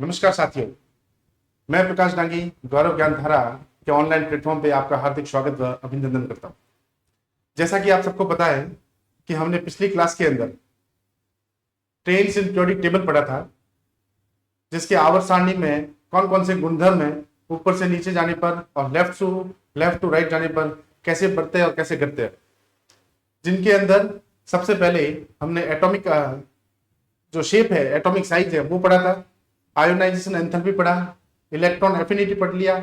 नमस्कार साथियों, मैं प्रकाश डांगी गौरव ज्ञानधारा के ऑनलाइन प्लेटफॉर्म पे आपका हार्दिक स्वागत व अभिनंदन करता हूं। जैसा कि आप सबको पता है कि हमने पिछली क्लास के अंदर ट्रेन्स इन पीरियोडिक टेबल पढ़ा था, जिसके आवर्त सारणी में कौन कौन से गुणधर्म है ऊपर से नीचे जाने पर और लेफ्ट टू राइट जाने पर कैसे बढ़ते हैं और कैसे घटते हैं, जिनके अंदर सबसे पहले हमने एटॉमिक जो शेप है, एटॉमिक साइज है, वो पढ़ा था। आयोनाइजेशन एंथैल्पी पढ़ा, इलेक्ट्रॉन एफिनिटी पढ़ लिया,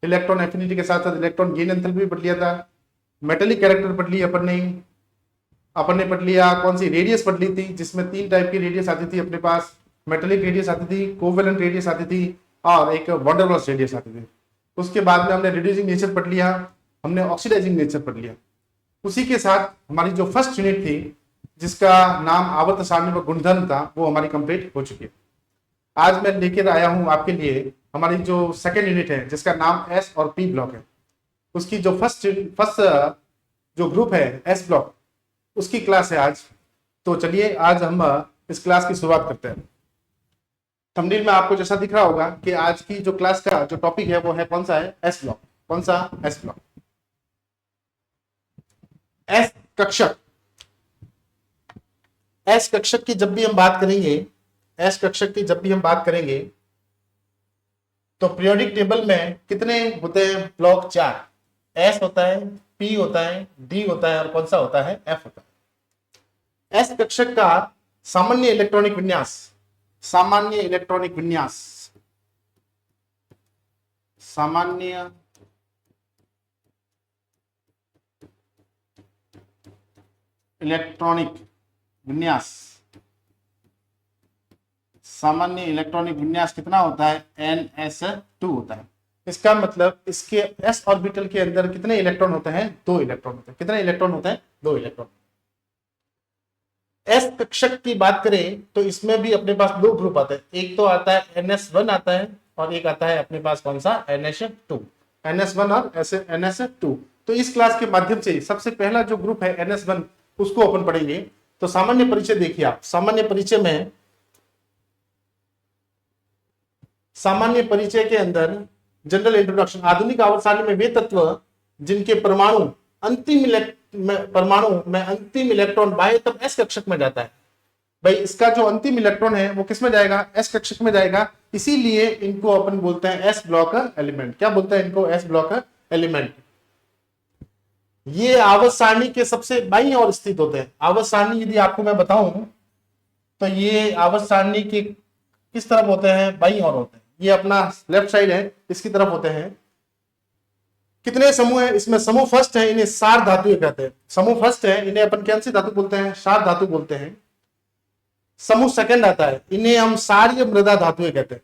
इलेक्ट्रॉन एफिनिटी के साथ साथ इलेक्ट्रॉन गेन एंथैल्पी पढ़ लिया था। मेटेलिक कैरेक्टर पढ़ लिया अपन ने पढ़ लिया कौन सी रेडियस पढ़ ली थी, जिसमें 3 टाइप की रेडियस आती थी अपने पास। मेटेलिक रेडियस आती थी, कोवेलेंट रेडियस आती थी और एक वॉन डेर वाल्स रेडियस आती थी। उसके बाद में हमने रिड्यूसिंग नेचर पढ़ लिया, हमने ऑक्सीडाइजिंग नेचर पढ़ लिया। उसी के साथ हमारी जो फर्स्ट यूनिट थी, जिसका नाम आवर्त सारणी व गुणधर्म था, वो हमारी कंप्लीट हो चुकी है। आज मैं लेकर आया हूं आपके लिए हमारी जो सेकेंड यूनिट है, जिसका नाम एस और पी ब्लॉक है। उसकी जो फर्स्ट जो ग्रुप है एस ब्लॉक, उसकी क्लास है आज। तो चलिए आज हम इस क्लास की शुरुआत करते हैं। थंबनेल में आपको जैसा दिख रहा होगा कि आज की जो क्लास का जो टॉपिक है वो है कौन सा है, एस ब्लॉक। कौन सा? S block. एस कक्षक। एस कक्षक की जब भी हम बात करेंगे, एस कक्षक की जब भी हम बात करेंगे तो पीरियोडिक टेबल में कितने होते हैं ब्लॉक? 4। एस होता है, पी होता है, डी होता है और कौन सा होता है? एफ होता है। एस कक्षक का सामान्य इलेक्ट्रॉनिक विन्यास, सामान्य इलेक्ट्रॉनिक विन्यास, सामान्य इलेक्ट्रॉनिक विन्यास, सामान्य इलेक्ट्रॉनिक विन्यास कितना होता है? NS2 होता है। इसका मतलब इसके s ऑर्बिटल के अंदर कितने इलेक्ट्रॉन होते हैं? 2 इलेक्ट्रॉन होते हैं। कितने इलेक्ट्रॉन होते हैं? 2 इलेक्ट्रॉन। एस कक्षक की बात करें तो इसमें भी अपने पास 2 ग्रुप आते हैं। एक तो आता है NS1 आता है और एक आता है अपने पास कौन सा? NS2। NS1 और NS2। तो इस क्लास के माध्यम से सबसे पहला जो ग्रुप है NS1, उसको अपन पढ़ेंगे। तो सामान्य परिचय देखिए आप। सामान्य परिचय में, सामान्य परिचय के अंदर जनरल इंट्रोडक्शन, आधुनिक आवर्त सारणी में वे तत्व जिनके परमाणु में अंतिम इलेक्ट्रॉन बाह्य तब एस कक्षक में जाता है। भाई इसका जो अंतिम इलेक्ट्रॉन है वो किस में जाएगा? एस कक्षक में जाएगा। इसीलिए इनको अपन बोलते हैं एस ब्लॉक एलिमेंट। क्या बोलते हैं इनको? S block element. ये आवर्त सारणी के सबसे बाईं ओर स्थित होते हैं। आवर्त सारणी यदि आपको मैं बताऊं तो ये आवर्त सारणी के किस तरफ होते हैं? बाईं ओर होते हैं। ये अपना लेफ्ट साइड है, इसकी तरफ होते हैं। कितने समूह है इसमें? समूह फर्स्ट है, इन्हें सार धातु कहते हैं। समूह फर्स्ट है, इन्हें अपन कौन सी धातु बोलते हैं? सार धातु बोलते हैं। समूह सेकंड आता है, इन्हें हम सार्य मृदा धातु कहते हैं।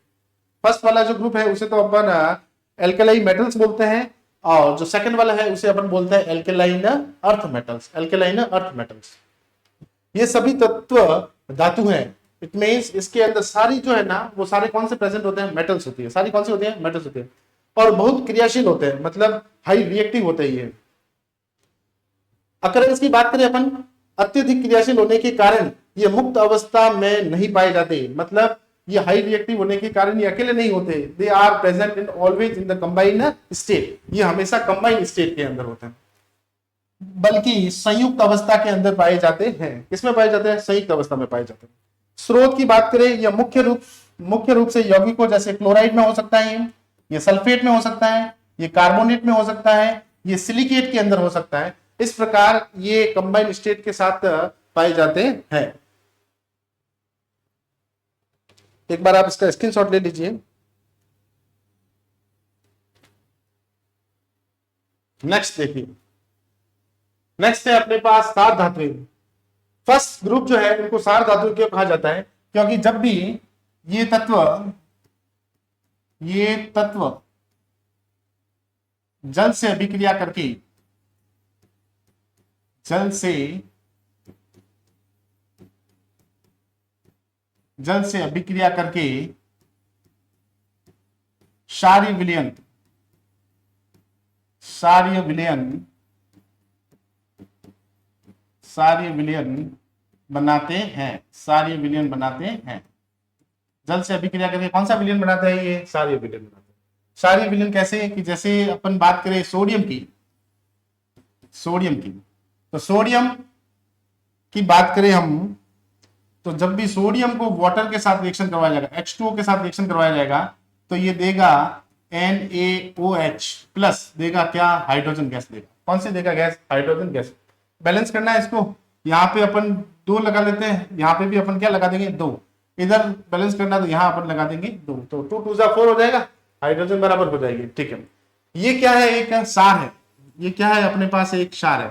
फर्स्ट वाला जो ग्रुप है उसे तो अपन एल्केलाइन मेटल्स बोलते हैं, और जो सेकंड वाला है उसे अपन बोलते हैं alkaline earth metals. Alkaline earth metals. ये सभी तत्व धातु हैं। इट मींस इसके अंदर सारी जो है ना, वो सारे कौन से प्रेजेंट होते हैं? मेटल्स होती है। सारी कौन सी होती है? मेटल्स होती है। और बहुत क्रियाशील होते हैं, मतलब हाई रिएक्टिव होते हैं ये। अकरेंस की बात करें अपन, अत्यधिक क्रियाशील होने के कारण ये मुक्त अवस्था में नहीं पाए जाते। मतलब ये हाई रिएक्टिव होने के कारण ये अकेले नहीं होते। They are present in always in the combined state. ये हमेशा कंबाइंड स्टेट के अंदर होते हैं, बल्कि संयुक्त अवस्था के अंदर पाए जाते हैं। किसमें पाए जाते हैं? संयुक्त अवस्था में पाए जाते हैं। स्रोत की बात करें, यह मुख्य रूप से यौगिकों जैसे क्लोराइड में हो सकता है, ये सल्फेट में हो सकता है, ये कार्बोनेट में हो सकता है, ये सिलिकेट के अंदर हो सकता है। इस प्रकार ये कंबाइंड स्टेट के साथ पाए जाते हैं। एक बार आप इसका स्क्रीनशॉट ले लीजिए। नेक्स्ट देखिए, नेक्स्ट है अपने पास सार धातुएं। फर्स्ट ग्रुप जो है इनको सार धातु क्यों कहा जाता है? क्योंकि जब भी ये तत्व जल से अभिक्रिया करके, जल से अभिक्रिया करके क्षारीय विलयन बनाते हैं। जल से अभिक्रिया करके कौन सा विलयन बनाता है? ये क्षारीय विलयन बनाता है। क्षारीय विलयन कैसे? कि जैसे अपन बात करें सोडियम की, तो सोडियम की बात करें हम, तो जब भी सोडियम को वाटर के साथ रिएक्शन करवाया जाएगा, H2O के साथ रिएक्शन करवाया जाएगा, तो ये देगा NaOH प्लस, देगा क्या? हाइड्रोजन गैस देगा। कौन सी देगा गैस? Hydrogen gas. बैलेंस करना है इसको, यहाँ पे अपन 2 लगा लेते हैं, यहाँ पे भी अपन क्या लगा देंगे? 2। इधर बैलेंस करना तो यहाँ अपन लगा देंगे 2, तो 2 2 जा 4 हो जाएगा, हाइड्रोजन बराबर हो जाएगी। ठीक है, ये क्या है? एक क्षार है। ये क्या है? अपने पास एक क्षार है,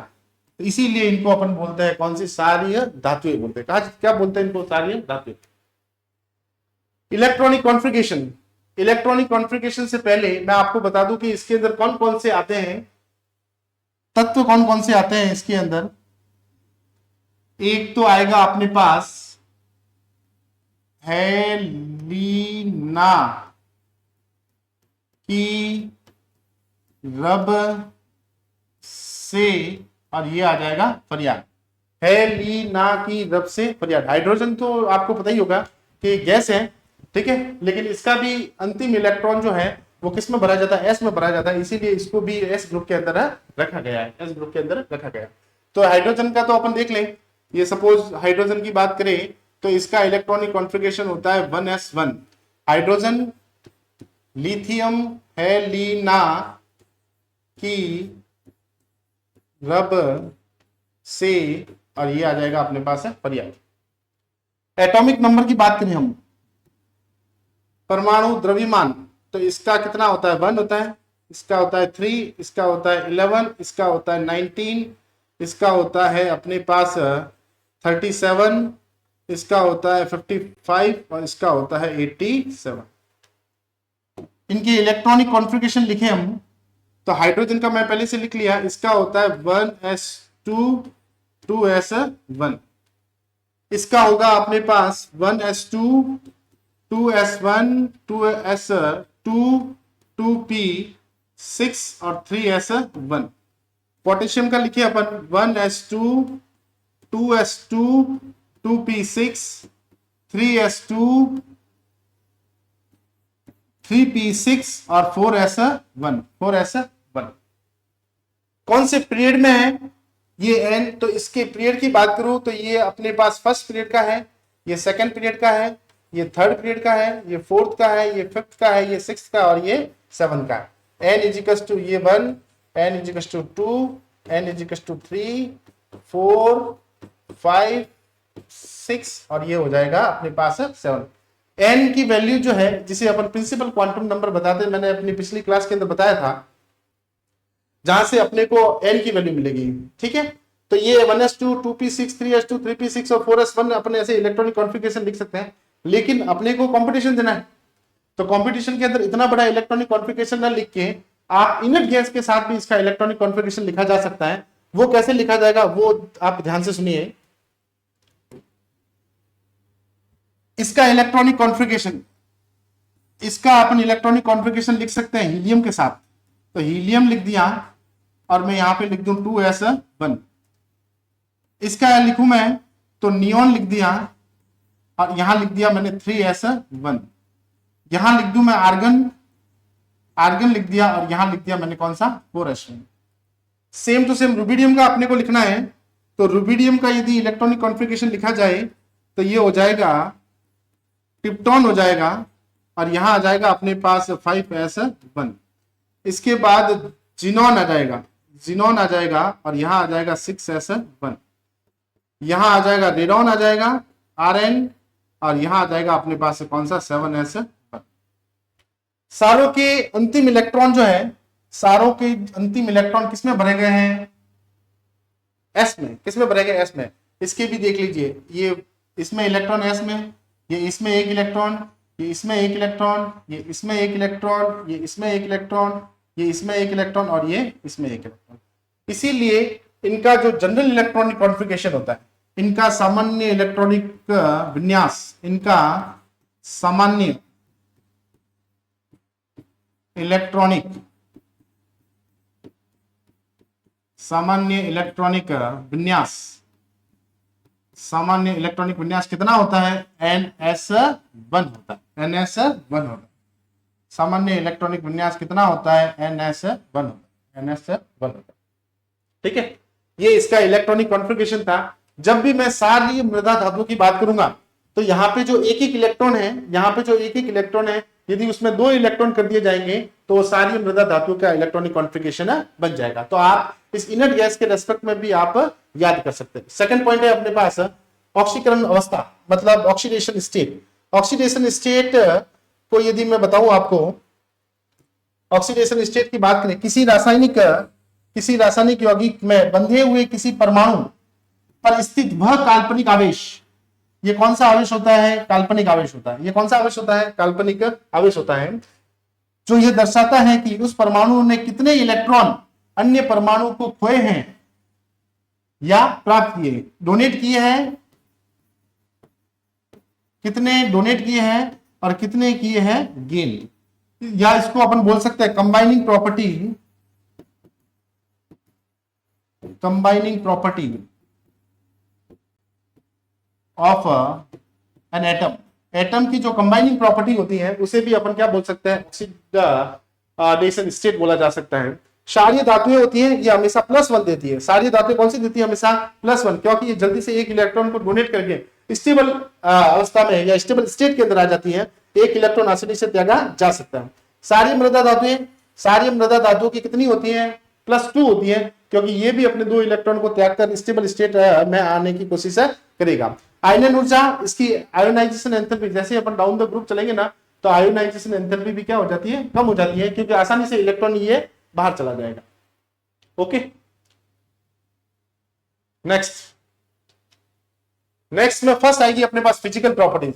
तो इसीलिए इनको अपन बोलते हैं कौन सी? क्षारीय धातुएं बोलते हैं। क्या बोलते हैं इनको? क्षारीय धातुएं। इलेक्ट्रॉनिक कॉन्फ़िगरेशन, इलेक्ट्रॉनिक कॉन्फ़िगरेशन से पहले मैं आपको बता दूं कि इसके अंदर कौन कौन से आते हैं, तत्व कौन कौन से आते हैं इसके अंदर। एक तो आएगा अपने पास हैलीना की रब से, और ये आ जाएगा फरियाद। हैलीना की रब से फरियाद। हाइड्रोजन तो आपको पता ही होगा कि गैस है, ठीक है, लेकिन इसका भी अंतिम इलेक्ट्रॉन जो है वो किस में भरा जाता है? एस में भरा जाता है, इसीलिए इसको भी एस ग्रुप के अंदर रखा गया है, एस ग्रुप के अंदर रखा गया। तो हाइड्रोजन का तो अपन देख लें, ये सपोज हाइड्रोजन की बात करें तो इसका इलेक्ट्रॉनिक कॉन्फ़िगरेशन होता है 1s1। हाइड्रोजन लिथियम हैलीना की रब से, और ये आ जाएगा अपने पास है पर्याय। एटॉमिक नंबर की बात करें हम, परमाणु द्रव्यमान, तो इसका कितना होता है? 1 होता है, इसका होता है 3, इसका होता है 11, इसका होता है 19, इसका होता है अपने पास 37, इसका होता है 55 और इसका होता है 87। इनकी इलेक्ट्रॉनिक कॉन्फ़िगरेशन लिखे हम, तो हाइड्रोजन का मैं पहले से लिख लिया, इसका होता है 1s2 2s1, इसका होगा अपने पास 1s2 2s1 2s2 2p6 और 3s1। पोटेशियम का लिखिए अपन 1s2 2s2 2p6 3s2 3p6 और 4s1। कौन से पीरियड में है ये एन? तो इसके पीरियड की बात करूं तो ये अपने पास फर्स्ट पीरियड का है, ये सेकंड पीरियड का है, ये थर्ड पीरियड का है, ये फोर्थ का है, ये फिफ्थ का है, ये सिक्स्थ का और ये 7 का। एन इजिकल्स टू ये 1, an equals to 2, an equals to 3 4 5 6 और ये हो जाएगा अपने पास 7। एन की वैल्यू जो है, जिसे अपन प्रिंसिपल क्वांटम नंबर बताते हैं, मैंने अपनी पिछली क्लास के अंदर बताया था, जहां से अपने को एन की वैल्यू मिलेगी। ठीक है, तो ये 1s2 2p6 3s2 3p6 और 4s1 अपने ऐसे इलेक्ट्रॉनिक कॉन्फ़िगरेशन लिख सकते हैं, लेकिन अपने को कंपटीशन देना है, तो कंपटीशन के अंदर इतना बड़ा इलेक्ट्रॉनिक कॉन्फ़िगरेशन ना लिख के आप इनर्ट गैस के साथ भी इसका इलेक्ट्रॉनिक कॉन्फ़िगरेशन लिखा जा सकता है। वो कैसे लिखा जाएगा वो आप ध्यान से सुनिए। इसका इलेक्ट्रॉनिक कॉन्फ़िगरेशन, इसका अपन इलेक्ट्रॉनिक कॉन्फ़िगरेशन लिख सकते हैं हीलियम के साथ, तो हीलियम लिख दिया और मैं यहां पे लिख दूं 2s1। इसका लिखूं मैं तो नियोन लिख दिया और यहां लिख दिया मैंने 3s1। यहां लिख दूं मैं आर्गन, आर्गन लिख दिया और यहां लिख दिया मैंने कौन सा? 4s1। Same to same rubidium का अपने को लिखना है, तो रुबिडियम का यदि इलेक्ट्रॉनिक कॉन्फ़िगरेशन लिखा जाए तो ये हो जाएगा टिप्टोन हो जाएगा और यहां आ जाएगा अपने पास 5s1। इसके बाद जिनोन आ जाएगा, जिनोन आ जाएगा और यहां आ जाएगा 6s1। यहां आ जाएगा रेडॉन आ जाएगा Rn और यहां आ जाएगा अपने पास कौन सा? 7s1। सारों के अंतिम इलेक्ट्रॉन जो है, सारों के अंतिम इलेक्ट्रॉन किसमें भरे गए हैं? एस में। किसमें भरे गए? एस में। इसके भी देख लीजिए, ये इसमें इलेक्ट्रॉन एस में, ये इसमें एक इलेक्ट्रॉन, ये इसमें एक इलेक्ट्रॉन, ये इसमें एक इलेक्ट्रॉन, ये इसमें एक इलेक्ट्रॉन, ये इसमें एक इलेक्ट्रॉन और ये इसमें एक इलेक्ट्रॉन। इसीलिए इनका जो जनरल इलेक्ट्रॉनिक कॉन्फ़िगरेशन होता है, इनका सामान्य इलेक्ट्रॉनिक विन्यास, इनका सामान्य इलेक्ट्रॉनिक विन्यास, सामान्य इलेक्ट्रॉनिक विन्यास कितना होता है? NS1 होता है, NS1 होता है। सामान्य इलेक्ट्रॉनिक विन्यास कितना होता है? NS1 होता है, NS1 होता है। ठीक है, ये इसका इलेक्ट्रॉनिक कॉन्फ़िगरेशन था। जब भी मैं सारी मृदा धातुओं की बात करूंगा तो यहाँ पे जो एक एक इलेक्ट्रॉन है, यहाँ पे जो एक एक इलेक्ट्रॉन है, यदि उसमें 2 इलेक्ट्रॉन कर दिए जाएंगे तो सारी मृदा धातुओं का इलेक्ट्रॉनिक कॉन्फ़िगरेशन बन जाएगा। तो आप इस इनर्ट गैस के रेस्पेक्ट में भी आप याद कर सकते हैं। सेकंड पॉइंट है अपने पास ऑक्सीकरण अवस्था, मतलब ऑक्सीडेशन स्टेट। ऑक्सीडेशन स्टेट को यदि मैं बताऊं आपको, ऑक्सीडेशन स्टेट की बात करें, किसी रासायनिक यौगिक में बंधे हुए किसी परमाणु पर स्थित वह काल्पनिक आवेश, ये कौन सा आवेश होता है? काल्पनिक आवेश होता है। ये कौन सा आवेश होता है? काल्पनिक आवेश होता है, जो ये दर्शाता है कि उस परमाणु ने कितने इलेक्ट्रॉन अन्य परमाणु को खोए हैं या प्राप्त किए, डोनेट किए हैं, कितने डोनेट किए हैं और कितने किए हैं गेन। या इसको अपन बोल सकते हैं combining property of an atom. Atom की जो कंबाइनिंग प्रॉपर्टी होती है उसे भी अपन क्या बोल सकते हैं? ऑक्सीडेशन स्टेट बोला जा सकता है। क्षारीय धातुएं होती हैं, ये हमेशा +1 देती है। क्षारीय धातुएं कौन सी देती है? हमेशा +1, क्योंकि ये जल्दी से एक इलेक्ट्रॉन को डोनेट करके स्टेबल अवस्था में या स्टेबल स्टेट के अंदर आ जाती है। एक इलेक्ट्रॉन आसानी से त्यागा जा सकता है। सारी मृदा धातुओं की कितनी होती है? +2 होती है, क्योंकि ये भी अपने 2 इलेक्ट्रॉन को त्याग कर स्टेबल स्टेट में आने की कोशिश करेगा। आयनन ऊर्जा, इसकी आयोनाइजेशन एंथैल्पी, जैसे अपन डाउन द ग्रुप चलेंगे ना तो आयोनाइजेशन एंथैल्पी भी क्या हो जाती है? कम हो जाती है, क्योंकि आसानी से इलेक्ट्रॉन ये बाहर चला जाएगा। ओके, नेक्स्ट में फर्स्ट आएगी अपने पास फिजिकल प्रॉपर्टीज,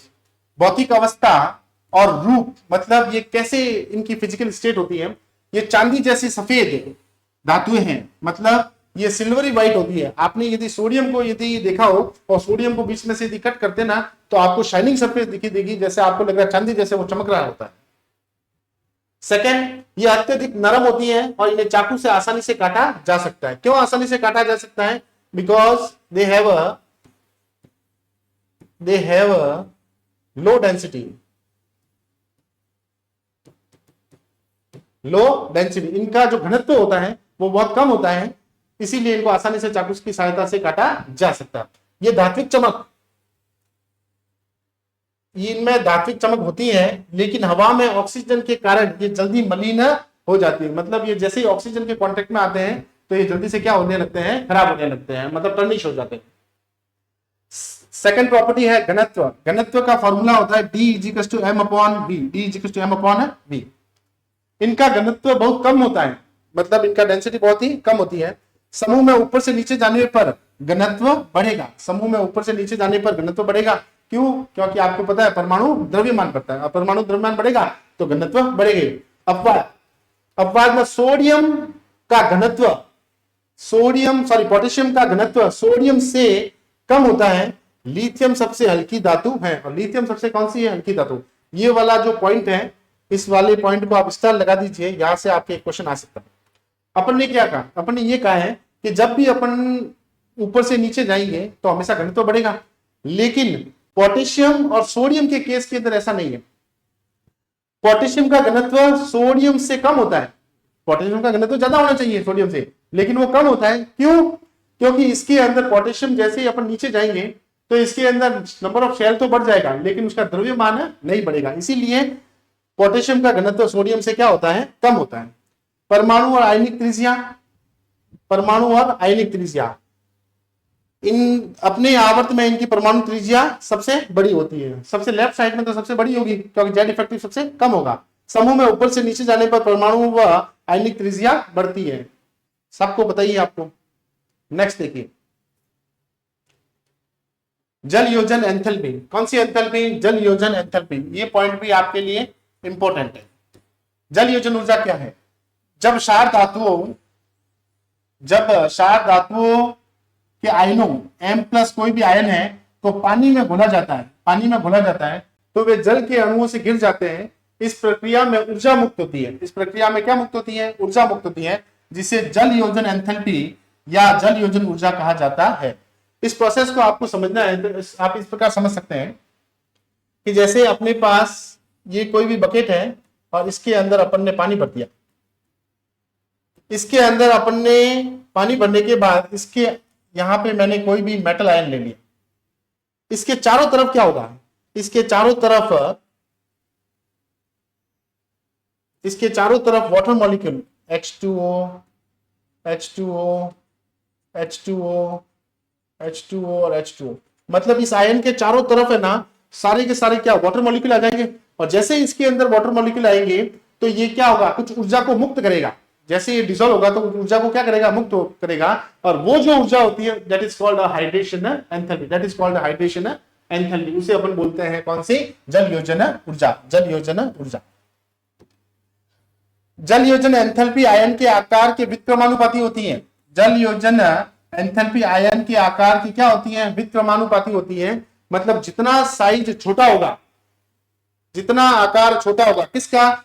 भौतिक अवस्था और रूप, मतलब ये कैसे इनकी फिजिकल स्टेट होती है। ये चांदी जैसी सफेद धातुएं हैं, मतलब ये सिल्वरी व्हाइट होती है। आपने यदि सोडियम को यदि देखा हो और सोडियम को बीच में से यदि कट करते ना तो आपको शाइनिंग सरफेस दिखी देगी, जैसे आपको लग रहा है चांदी जैसे वो चमक रहा होता है। सेकंड, ये अत्यधिक नरम होती है और इन्हें चाकू से आसानी से काटा जा सकता है। क्यों आसानी से काटा जा सकता है? Because they have a low density, इनका जो घनत्व होता है वो बहुत कम होता है, इसीलिए इनको आसानी से चाकू की सहायता से काटा जा सकता है। ये धात्विक चमक, इनमें धात्विक चमक होती है, लेकिन हवा में ऑक्सीजन के कारण ये जल्दी मलिन हो जाती है। मतलब ये जैसे ही ऑक्सीजन के कांटेक्ट में आते हैं तो ये जल्दी से क्या होने लगते हैं? खराब होने लगते हैं, मतलब टर्निश हो जाते हैं। सेकंड प्रॉपर्टी है घनत्व। घनत्व का फॉर्मूला होता है D=m/v। इनका घनत्व बहुत कम होता है, मतलब इनका डेंसिटी बहुत ही कम होती है। समूह में ऊपर से नीचे जाने पर घनत्व बढ़ेगा, समूह में ऊपर से नीचे जाने पर घनत्व बढ़ेगा। क्यों? क्योंकि आपको पता है परमाणु द्रव्यमान बढ़ता है, परमाणु द्रव्यमान बढ़ेगा तो घनत्व बढ़ेगा। अपवाद में पोटेशियम का घनत्व सोडियम से कम होता है। लिथियम सबसे हल्की धातु है, और लिथियम सबसे कौन सी है? हल्की धातु। ये वाला जो पॉइंट है, इस वाले पॉइंट को आप स्टार लगा दीजिए, यहां से आपके एक क्वेश्चन आ सकता है। अपन ने क्या कहा? अपन ने ये कहा है कि जब भी अपन ऊपर से नीचे जाएंगे तो हमेशा घनत्व बढ़ेगा, लेकिन पोटेशियम और सोडियम के केस के अंदर ऐसा नहीं है। पोटेशियम का घनत्व सोडियम से कम होता है, पोटेशियम का घनत्व ज्यादा होना चाहिए सोडियम से, लेकिन वो कम होता है। क्यों? क्योंकि इसके अंदर पोटेशियम जैसे ही अपन नीचे जाएंगे तो इसके अंदर नंबर ऑफ शेल तो बढ़ जाएगा, लेकिन उसका द्रव्यमान नहीं बढ़ेगा, इसीलिए पोटेशियम का घनत्व सोडियम से क्या होता है? कम होता है। परमाणु और आयनिक त्रिज्या, इन अपने आवर्त में इनकी परमाणु त्रिज्या सबसे बड़ी होती है। सबसे लेफ्ट साइड में तो सबसे बड़ी होगी, क्योंकि जेड इफेक्टिव सबसे कम होगा। समूह में ऊपर से नीचे जाने पर परमाणु व आयनिक त्रिज्या बढ़ती है, सबको बताइए आपको। नेक्स्ट देखिए, जल योजन एंथैल्पी। कौन सी एंथैल्पी? जल योजन एंथैल्पी। ये पॉइंट भी आपके लिए इंपॉर्टेंट है। जल योजन ऊर्जा क्या है? जब क्षार धातुओं के आयनों M+ कोई भी आयन है तो पानी में घोला जाता है, तो वे जल के अणुओं से गिर जाते हैं। इस प्रक्रिया में ऊर्जा मुक्त होती है। इस प्रक्रिया में क्या मुक्त होती है? ऊर्जा मुक्त होती है, जिसे जल योजन एंथैल्पी या जल योजन ऊर्जा कहा जाता है। इस प्रोसेस को आपको समझना है तो आप इस प्रकार समझ सकते हैं कि जैसे अपने पास ये कोई भी बकेट है और इसके अंदर अपन ने पानी भर दिया। इसके अंदर अपन ने पानी भरने के बाद इसके यहां पे मैंने कोई भी मेटल आयन ले लिया। इसके चारों तरफ क्या होगा, इसके चारों तरफ water molecule H2O H2O H2O H2O और H2O, मतलब इस आयन के चारों तरफ है ना सारे के सारे क्या वाटर मॉलिक्यूल आ जाएंगे। और जैसे इसके अंदर वाटर मॉलिक्यूल आएंगे तो ये क्या होगा, कुछ ऊर्जा को मुक्त करेगा। जैसे ये डिसॉल्व होगा तो ऊर्जा को क्या करेगा, मुक्त करेगा। और वो जो ऊर्जा होती है that is called hydration enthalpy, that is called hydration enthalpy. उसे अपन बोलते हैं कौन सी, जल योजन ऊर्जा, जल योजन ऊर्जा। जल योजन एंथैल्पी आयन के आकार के व्युत्क्रमानुपाती होती है। जल योजन एंथैल्पी आयन के आकार की क्या होती है, व्युत्क्रमानुपाती होती है। मतलब जितना साइज छोटा होगा, जितना आकार छोटा होगा किसका,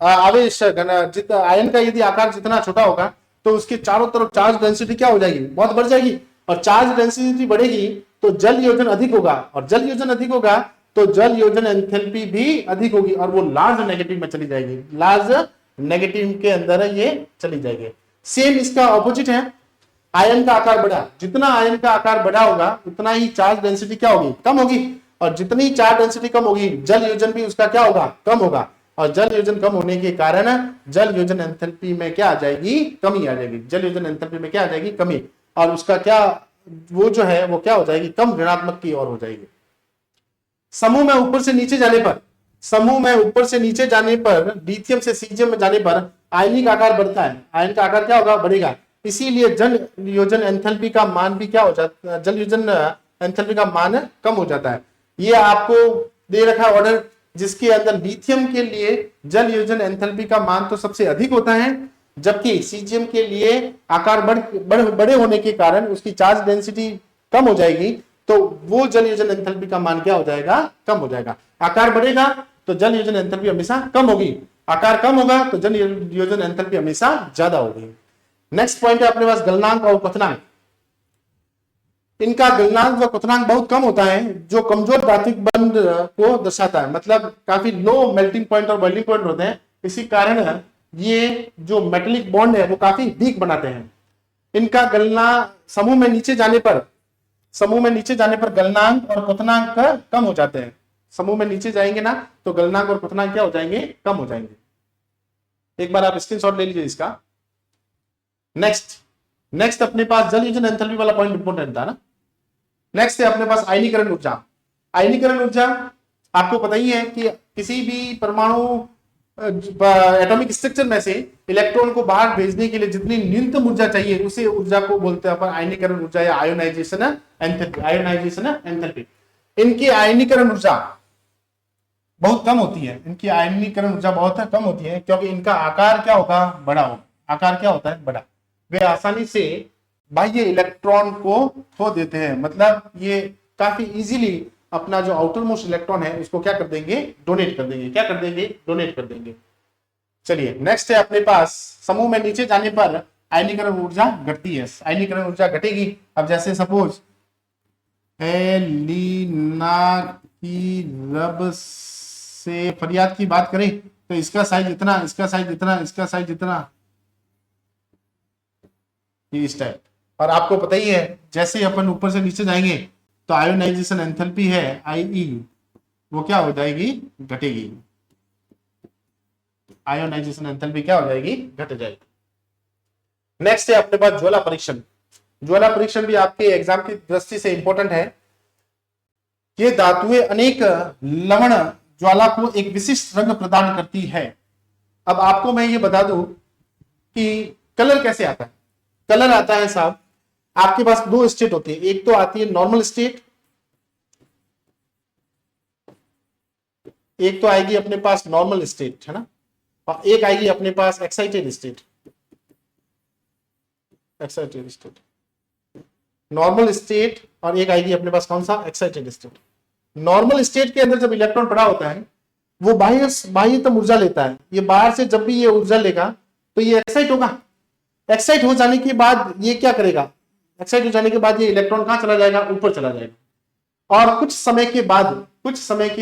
आवेश आयन का यदि आकार जितना छोटा होगा तो उसके चारों तरफ चार्ज डेंसिटी क्या हो जाएगी, बहुत बढ़ जाएगी। और चार्ज डेंसिटी बढ़ेगी तो जल योजन अधिक होगा, और जल योजन अधिक होगा तो जल योजन एंथैल्पी भी अधिक होगी, और वो लार्ज नेगेटिव में चली जाएगी, लार्ज नेगेटिव के अंदर ये चली जाएगी। सेम इसका ऑपोजिट है, आयन का आकार बढ़ा, जितना आयन का आकार बढ़ा होगा उतना ही चार्ज डेंसिटी क्या होगी, कम होगी। और जितनी चार्ज डेंसिटी कम होगी जल योजन भी उसका क्या होगा, कम होगा। और जल योजन कम होने के कारण जल योजन एंथैल्पी में क्या आ जाएगी, कमी आ जाएगी। जल योजन एंथैल्पी में क्या आ जाएगी, कमी। और उसका क्या, वो जो है वो क्या हो जाएगी, कम ऋणात्मक की ओर हो जाएगी। समूह में ऊपर से नीचे जाने पर, समूह में ऊपर से नीचे जाने पर, लिथियम से सीजियम में जाने पर आयनिक आकार बढ़ता है, आयन का आकार क्या होगा, बढ़ेगा। इसीलिए जल योजन एंथैल्पी का मान भी क्या हो जाता है, जल योजन एंथैल्पी का मान कम हो जाता है। ये आपको दे रखा ऑर्डर, जिसके अंदर लिथियम के लिए जल योजन एंथैल्पी का मान तो सबसे अधिक होता है, जबकि सीजियम के लिए आकार बड़े होने के कारण उसकी चार्ज डेंसिटी कम हो जाएगी, तो वो जल योजन एंथैल्पी का मान क्या हो जाएगा, कम हो जाएगा। आकार बढ़ेगा तो जल योजन एंथैल्पी हमेशा कम होगी, आकार कम होगा तो जल योजन एंथैल्पी हमेशा ज्यादा होगी। नेक्स्ट पॉइंट है अपने पास गलनांक और क्वथनांक। इनका गलनांक व क्वथनांक बहुत कम होता है, जो कमजोर प्राथमिक बंध को दर्शाता है। मतलब काफी लो मेल्टिंग पॉइंट और बॉइलिंग पॉइंट होते हैं, इसी कारण ये जो मेटेलिक बॉन्ड है वो काफी वीक बनाते हैं। इनका गलना समूह में नीचे जाने पर गलनांक और क्वथनांक कम हो जाते हैं। समूह में नीचे जाएंगे ना तो गलनांक और क्वथनांक क्या हो जाएंगे, कम हो जाएंगे। एक बार आप स्क्रीनशॉट ले लीजिए इसका। नेक्स्ट अपने पास जल योजन एंथैल्पी वाला पॉइंट इंपोर्टेंट था ना। नेक्स्ट है अपने पास आयनीकरण ऊर्जा। आयनीकरण ऊर्जा आपको पता ही है कि किसी भी परमाणु एटॉमिक स्ट्रक्चर में से इलेक्ट्रॉन को बाहर भेजने के लिए जितनी न्यूनतम ऊर्जा चाहिए उसे ऊर्जा को बोलते हैं अपन आयनीकरण ऊर्जा या आयोनाइजेशन एंथैल्पी। आयोनाइजेशन एंथैल्पी, इनकी आयनीकरण ऊर्जा बहुत कम होती है, इनकी आयनीकरण ऊर्जा बहुत कम होती है, क्योंकि इनका आकार क्या होगा, बड़ा होगा। आकार क्या होता है, बड़ा। वे आसानी से बाह्य इलेक्ट्रॉन को खो देते हैं, मतलब ये काफी इजीली अपना जो आउटर मोस्ट इलेक्ट्रॉन है उसको क्या कर देंगे, डोनेट कर देंगे। क्या कर देंगे, डोनेट कर देंगे। चलिए नेक्स्ट है अपने पास समूह में नीचे जाने पर आयनीकरण ऊर्जा घटती है। आयनीकरण ऊर्जा घटेगी। अब जैसे सपोज एलिना की रब से फरियाद की बात करें तो इसका साइज इतना, इसका साइज इतना, इसका साइज इतना, इस टाइप। और आपको पता ही है जैसे अपन ऊपर से नीचे जाएंगे तो आयोनाइजेशन एंथैल्पी है आईई, वो क्या हो जाएगी, घटेगी। आयोनाइजेशन एंथैल्पी क्या हो जाएगी, घट जाएगी। नेक्स्ट है अपने पास ज्वाला परीक्षण। ज्वाला परीक्षण भी आपके एग्जाम की दृष्टि से इंपॉर्टेंट है। ये धातुएं अनेक लवण ज्वाला को एक विशिष्ट रंग प्रदान करती है। अब आपको मैं ये बता दूं कि कलर कैसे आता है। कलर आता है साहब, आपके पास दो स्टेट होती है। एक तो आती है नॉर्मल स्टेट, एक तो आएगी अपने पास नॉर्मल स्टेट, है ना, और एक आएगी अपने पास excited state. Excited state, normal state, और एक आएगी अपने पास कौन सा, एक्साइटेड स्टेट। नॉर्मल स्टेट के अंदर जब इलेक्ट्रॉन पड़ा होता है वो बाह्यतम ऊर्जा लेता है। ये बाहर से जब भी ये ऊर्जा लेगा तो ये एक्साइट होगा। एक्साइट हो जाने के बाद ये क्या करेगा, एक्साइट हो जाने के बाद ये इलेक्ट्रॉन कहां चला जाएगा, ऊपर चला जाएगा। और कुछ समय के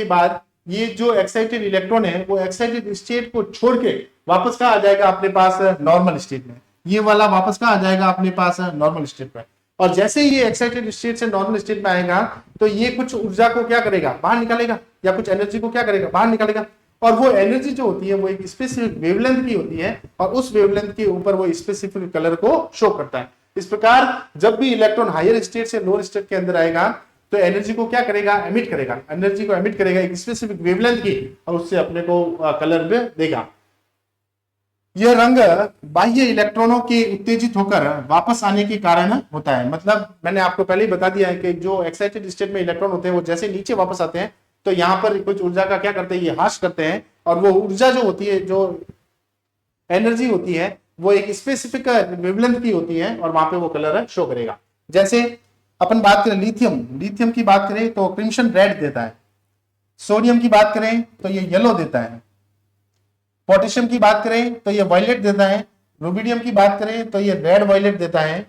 बाद ये जो एक्साइटेड इलेक्ट्रॉन है वो एक्साइटेड स्टेट को छोड़ के वापस कहां आ जाएगा, अपने पास नॉर्मल स्टेट में। ये वाला वापस कहां आ जाएगा, अपने पास नॉर्मल स्टेट में। और जैसे ही ये एक्साइटेड स्टेट से नॉर्मल स्टेट में आएगा तो ये कुछ ऊर्जा को क्या करेगा, बाहर निकालेगा, या कुछ एनर्जी को क्या करेगा, बाहर निकालेगा। और वो एनर्जी जो होती है वो एक स्पेसिफिक वेवलेंथ की होती है, और उस वेवलेंथ के ऊपर वो स्पेसिफिक कलर को शो करता है। इस प्रकार जब भी इलेक्ट्रॉन हायर स्टेट से लोअर स्टेट के अंदर आएगा तो एनर्जी को क्या करेगा, एमिट करेगा, एनर्जी को एमिट करेगा एक स्पेसिफिक वेवलेंथ की, और उससे अपने को कलर में देगा। यह रंग बाह्य इलेक्ट्रॉनों के उत्तेजित होकर वापस आने के कारण होता है। मतलब मैंने आपको पहले ही बता दिया है कि जो एक्साइटेड स्टेट में इलेक्ट्रॉन होते हैं वो जैसे नीचे वापस आते हैं तो यहाँ पर कुछ ऊर्जा का क्या करते हैं, ये ह्रास करते हैं, और वो ऊर्जा जो होती है, जो एनर्जी होती है, वो एक स्पेसिफिक वेवलेंथ की होती है, और वहां पे वो कलर शो करेगा। जैसे अपन बात करें लिथियम की बात करें तो क्रिम्सन रेड देता है। सोडियम की बात करें तो ये येलो देता है। पोटेशियम की बात करें तो ये वायलेट देता है। रुबिडियम की बात करें तो ये रेड वायलेट देता है।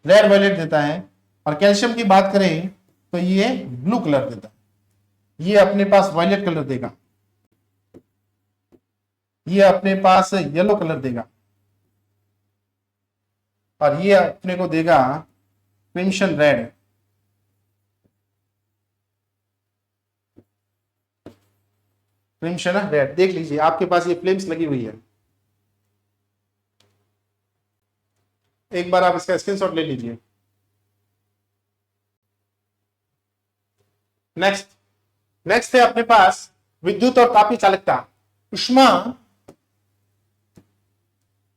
रेड वायलेट देता है। और कैल्शियम की बात करें तो ये ब्लू कलर देता है। ये अपने पास वायलेट कलर देगा, ये अपने पास येलो कलर देगा, और ये अपने को देगा क्रिम्सन रेड। क्रिम्सन रेड देख लीजिए, आपके पास ये फ्लेम्स लगी हुई है। एक बार आप इसका स्क्रीनशॉट ले लीजिए। नेक्स्ट है अपने पास विद्युत और तापीय चालकता।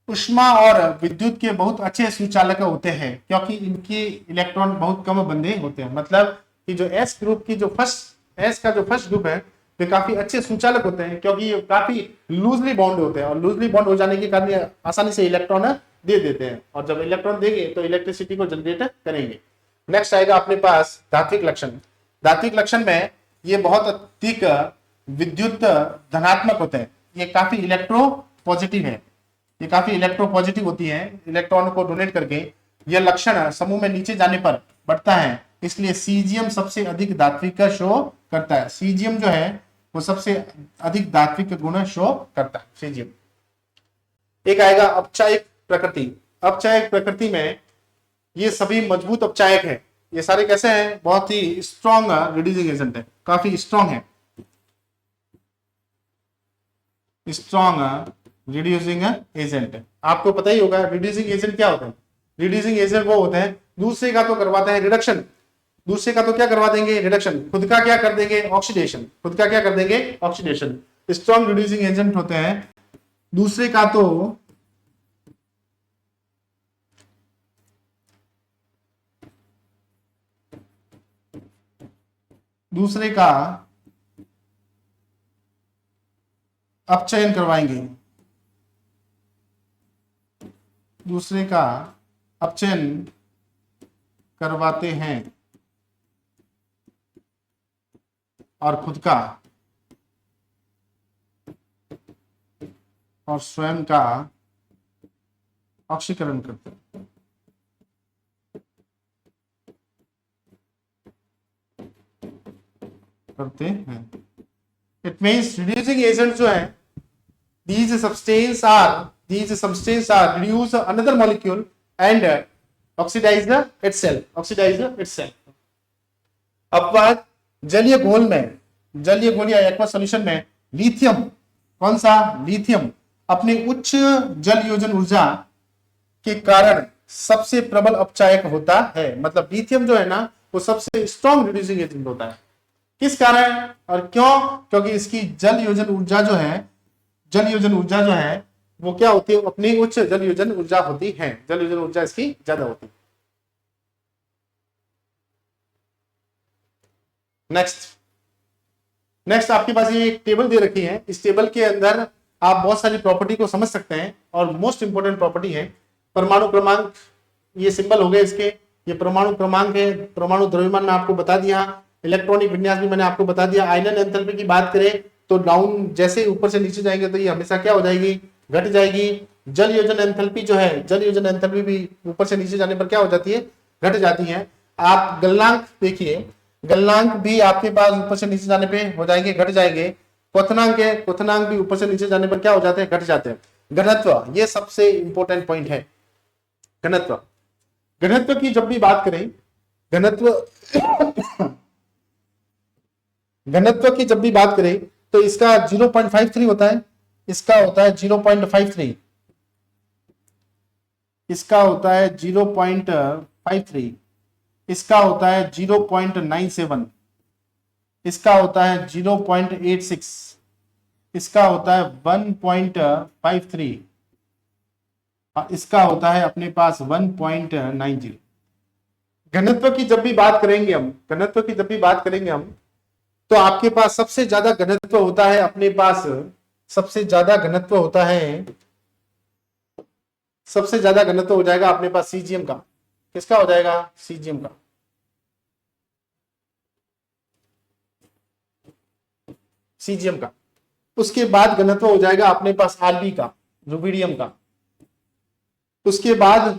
ऊष्मा और विद्युत के बहुत अच्छे सुचालक होते हैं क्योंकि इनके इलेक्ट्रॉन बहुत कम बंधे होते हैं। मतलब कि जो एस ग्रुप की जो फर्स्ट ग्रुप है वे काफी अच्छे सुचालक होते हैं क्योंकि ये काफी लूजली बॉन्ड होते हैं, और लूजली बॉन्ड हो जाने के कारण ये आसानी से इलेक्ट्रॉन दे देते हैं, और जब इलेक्ट्रॉन देंगे तो इलेक्ट्रिसिटी को जनरेट करेंगे। नेक्स्ट आएगा अपने पास धात्विक लक्षण। धात्विक लक्षण में ये बहुत अधिक विद्युत धनात्मक होते हैं। ये काफी इलेक्ट्रो पॉजिटिव है, ये काफी इलेक्ट्रो पॉजिटिव होती है, इलेक्ट्रॉन को डोनेट करके। यह लक्षण समूह में नीचे जाने पर बढ़ता है, इसलिए सीजियम सबसे अधिक धात्विक का शो करता है। सीजियम जो है वो सबसे अधिक धात्विक गुण शो करता है, सीजियम। एक आएगा अपचायक प्रकृति। अपचायक प्रकृति में ये सभी मजबूत अपचायक है। ये सारे कैसे हैं, बहुत ही स्ट्रॉन्ग रिड्यूसिंग एजेंट है, काफी स्ट्रॉन्ग है, स्ट्रॉन्ग रिड्यूसिंग एजेंट। आपको पता ही होगा रिड्यूसिंग एजेंट क्या होता है। रिड्यूसिंग एजेंट वो होते हैं दूसरे का तो करवाते हैं रिडक्शन, दूसरे का तो क्या करवा देंगे, रिडक्शन, खुद का क्या कर देंगे, ऑक्सीडेशन, खुद का क्या कर देंगे, ऑक्सीडेशन। स्ट्रॉन्ग रिड्यूसिंग एजेंट होते हैं दूसरे का तो अपचयन करवाएंगे, दूसरे का अपचयन करवाते हैं और खुद का और स्वयं का ऑक्सीकरण करते हैं। इट मीन्स रिड्यूसिंग एजेंट जो है, these substances are reduce another molecule and oxidize itself। अब बात जलीय घोल या एक्वस सॉल्यूशन में लिथियम, कौन सा, लिथियम अपनी उच्च जल योजन ऊर्जा के कारण सबसे प्रबल अपचायक होता है। मतलब लिथियम जो है ना वो सबसे स्ट्रॉन्ग रिड्यूसिंग एजेंट होता है। किस कारण और क्यों, क्योंकि इसकी जल योजन ऊर्जा जो है वो क्या होती है, अपनी उच्च जल योजन ऊर्जा होती है, जल योजन ऊर्जा इसकी ज्यादा होती है। नेक्स्ट आपके पास ये एक टेबल दे रखी है। इस टेबल के अंदर आप बहुत सारी प्रॉपर्टी को समझ सकते हैं, और मोस्ट इंपोर्टेंट प्रॉपर्टी है परमाणु क्रमांक। ये सिंबल हो गए इसके, ये परमाणु क्रमांक है। परमाणु द्रव्यमान में आपको बता दिया, इलेक्ट्रॉनिक विन्यास भी मैंने आपको बता दिया। आयनन एंथैल्पी की बात करें तो डाउन जैसे ऊपर से नीचे जाएंगे तो ये हमेशा क्या हो जाएगी, घट जाएगी। जल योजन एंथैल्पी जो है, जल योजन एंथैल्पी भी ऊपर से नीचे जाने पर क्या हो जाती है, घट जाती है। आप गलनांक देखिए, गलनांक भी आपके पास ऊपर से नीचे जाने पे हो जाएंगे, घट जाएंगे। क्वथनांक है, क्वथनांक भी ऊपर से नीचे जाने पर क्या हो जाते हैं, घट जाते हैं। घनत्व, ये सबसे इंपॉर्टेंट पॉइंट है, घनत्व। घनत्व की जब भी बात करें, घनत्व घनत्व की जब भी बात करें तो इसका 0.53 होता है, इसका होता है 0.53, इसका होता है 0.53, इसका होता है 0.97, इसका होता है 0.86, इसका होता है 1.53, इसका होता है अपने पास 1.90। घनत्व की जब भी बात करेंगे हम, घनत्व की जब भी बात करेंगे हम, तो आपके पास सबसे ज्यादा घनत्व होता है अपने पास, सबसे ज्यादा घनत्व होता है, सबसे ज्यादा घनत्व हो जाएगा अपने पास सीजीएम का। किसका हो जाएगा, सीजीएम का। सीजीएम का। उसके बाद घनत्व हो जाएगा अपने पास आरबी का, रुबिडियम का। उसके बाद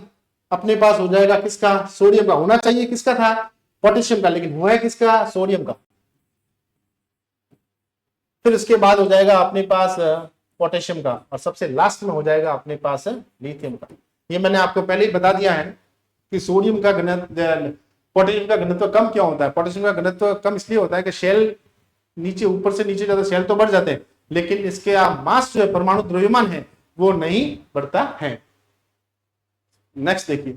अपने पास हो जाएगा किसका, सोडियम का। होना चाहिए किसका था, पोटेशियम का, लेकिन हुआ है किसका, सोडियम का। फिर उसके बाद हो जाएगा अपने पास पोटेशियम का, और सबसे लास्ट में हो जाएगा अपने पास लिथियम का। ये मैंने आपको पहले ही बता दिया है कि सोडियम का घनत्व, पोटेशियम का घनत्व कम क्यों होता है। पोटेशियम का घनत्व कम इसलिए होता है कि शेल नीचे, ऊपर से नीचे जाता, शेल तो बढ़ जाते हैं, लेकिन इसके मास जो है, परमाणु द्रव्यमान है, वो नहीं बढ़ता है। नेक्स्ट देखिए,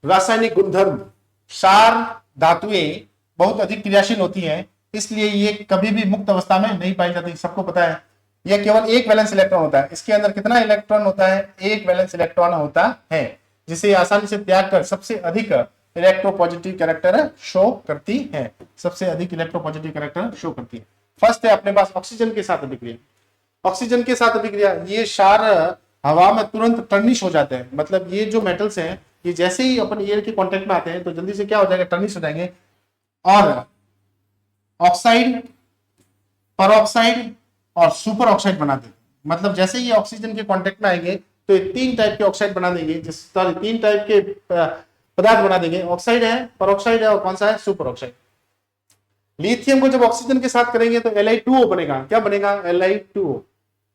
रासायनिक गुणधर्म। क्षार धातुएं बहुत अधिक क्रियाशील होती हैं, इसलिए ये कभी भी मुक्त अवस्था में नहीं पाई जाती। सबको पता है, यह केवल एक वैलेंस इलेक्ट्रॉन होता है। इसके अंदर कितना इलेक्ट्रॉन होता है, एक वैलेंस इलेक्ट्रॉन होता है, जिसे आसानी से त्याग कर सबसे अधिक इलेक्ट्रोपॉजिटिव कैरेक्टर शो करती है, सबसे अधिक इलेक्ट्रोपॉजिटिव कैरेक्टर शो करती है। फर्स्ट है अपने पास ऑक्सीजन के साथ अभिक्रिया। ऑक्सीजन के साथ अभिक्रिया, ये क्षार हवा में तुरंत टर्निश हो जाते हैं। मतलब ये जो मेटल्स हैं, ये जैसे ही अपन एयर के कांटेक्ट में आते हैं तो जल्दी से क्या हो जाएगा, टर्निश हो जाएंगे, और ऑक्साइड, परऑक्साइड और सुपर ऑक्साइड बना देंगे। मतलब जैसे ही ऑक्सीजन के कांटेक्ट में आएंगे तो ये तीन टाइप के ऑक्साइड बना देंगे, जिस तरह तीन टाइप के पदार्थ बना देंगे। ऑक्साइड है, परऑक्साइड है, और कौन सा है, सुपर ऑक्साइड। लिथियम को जब ऑक्सीजन के साथ करेंगे तो Li2O बनेगा। क्या बनेगा, Li2O।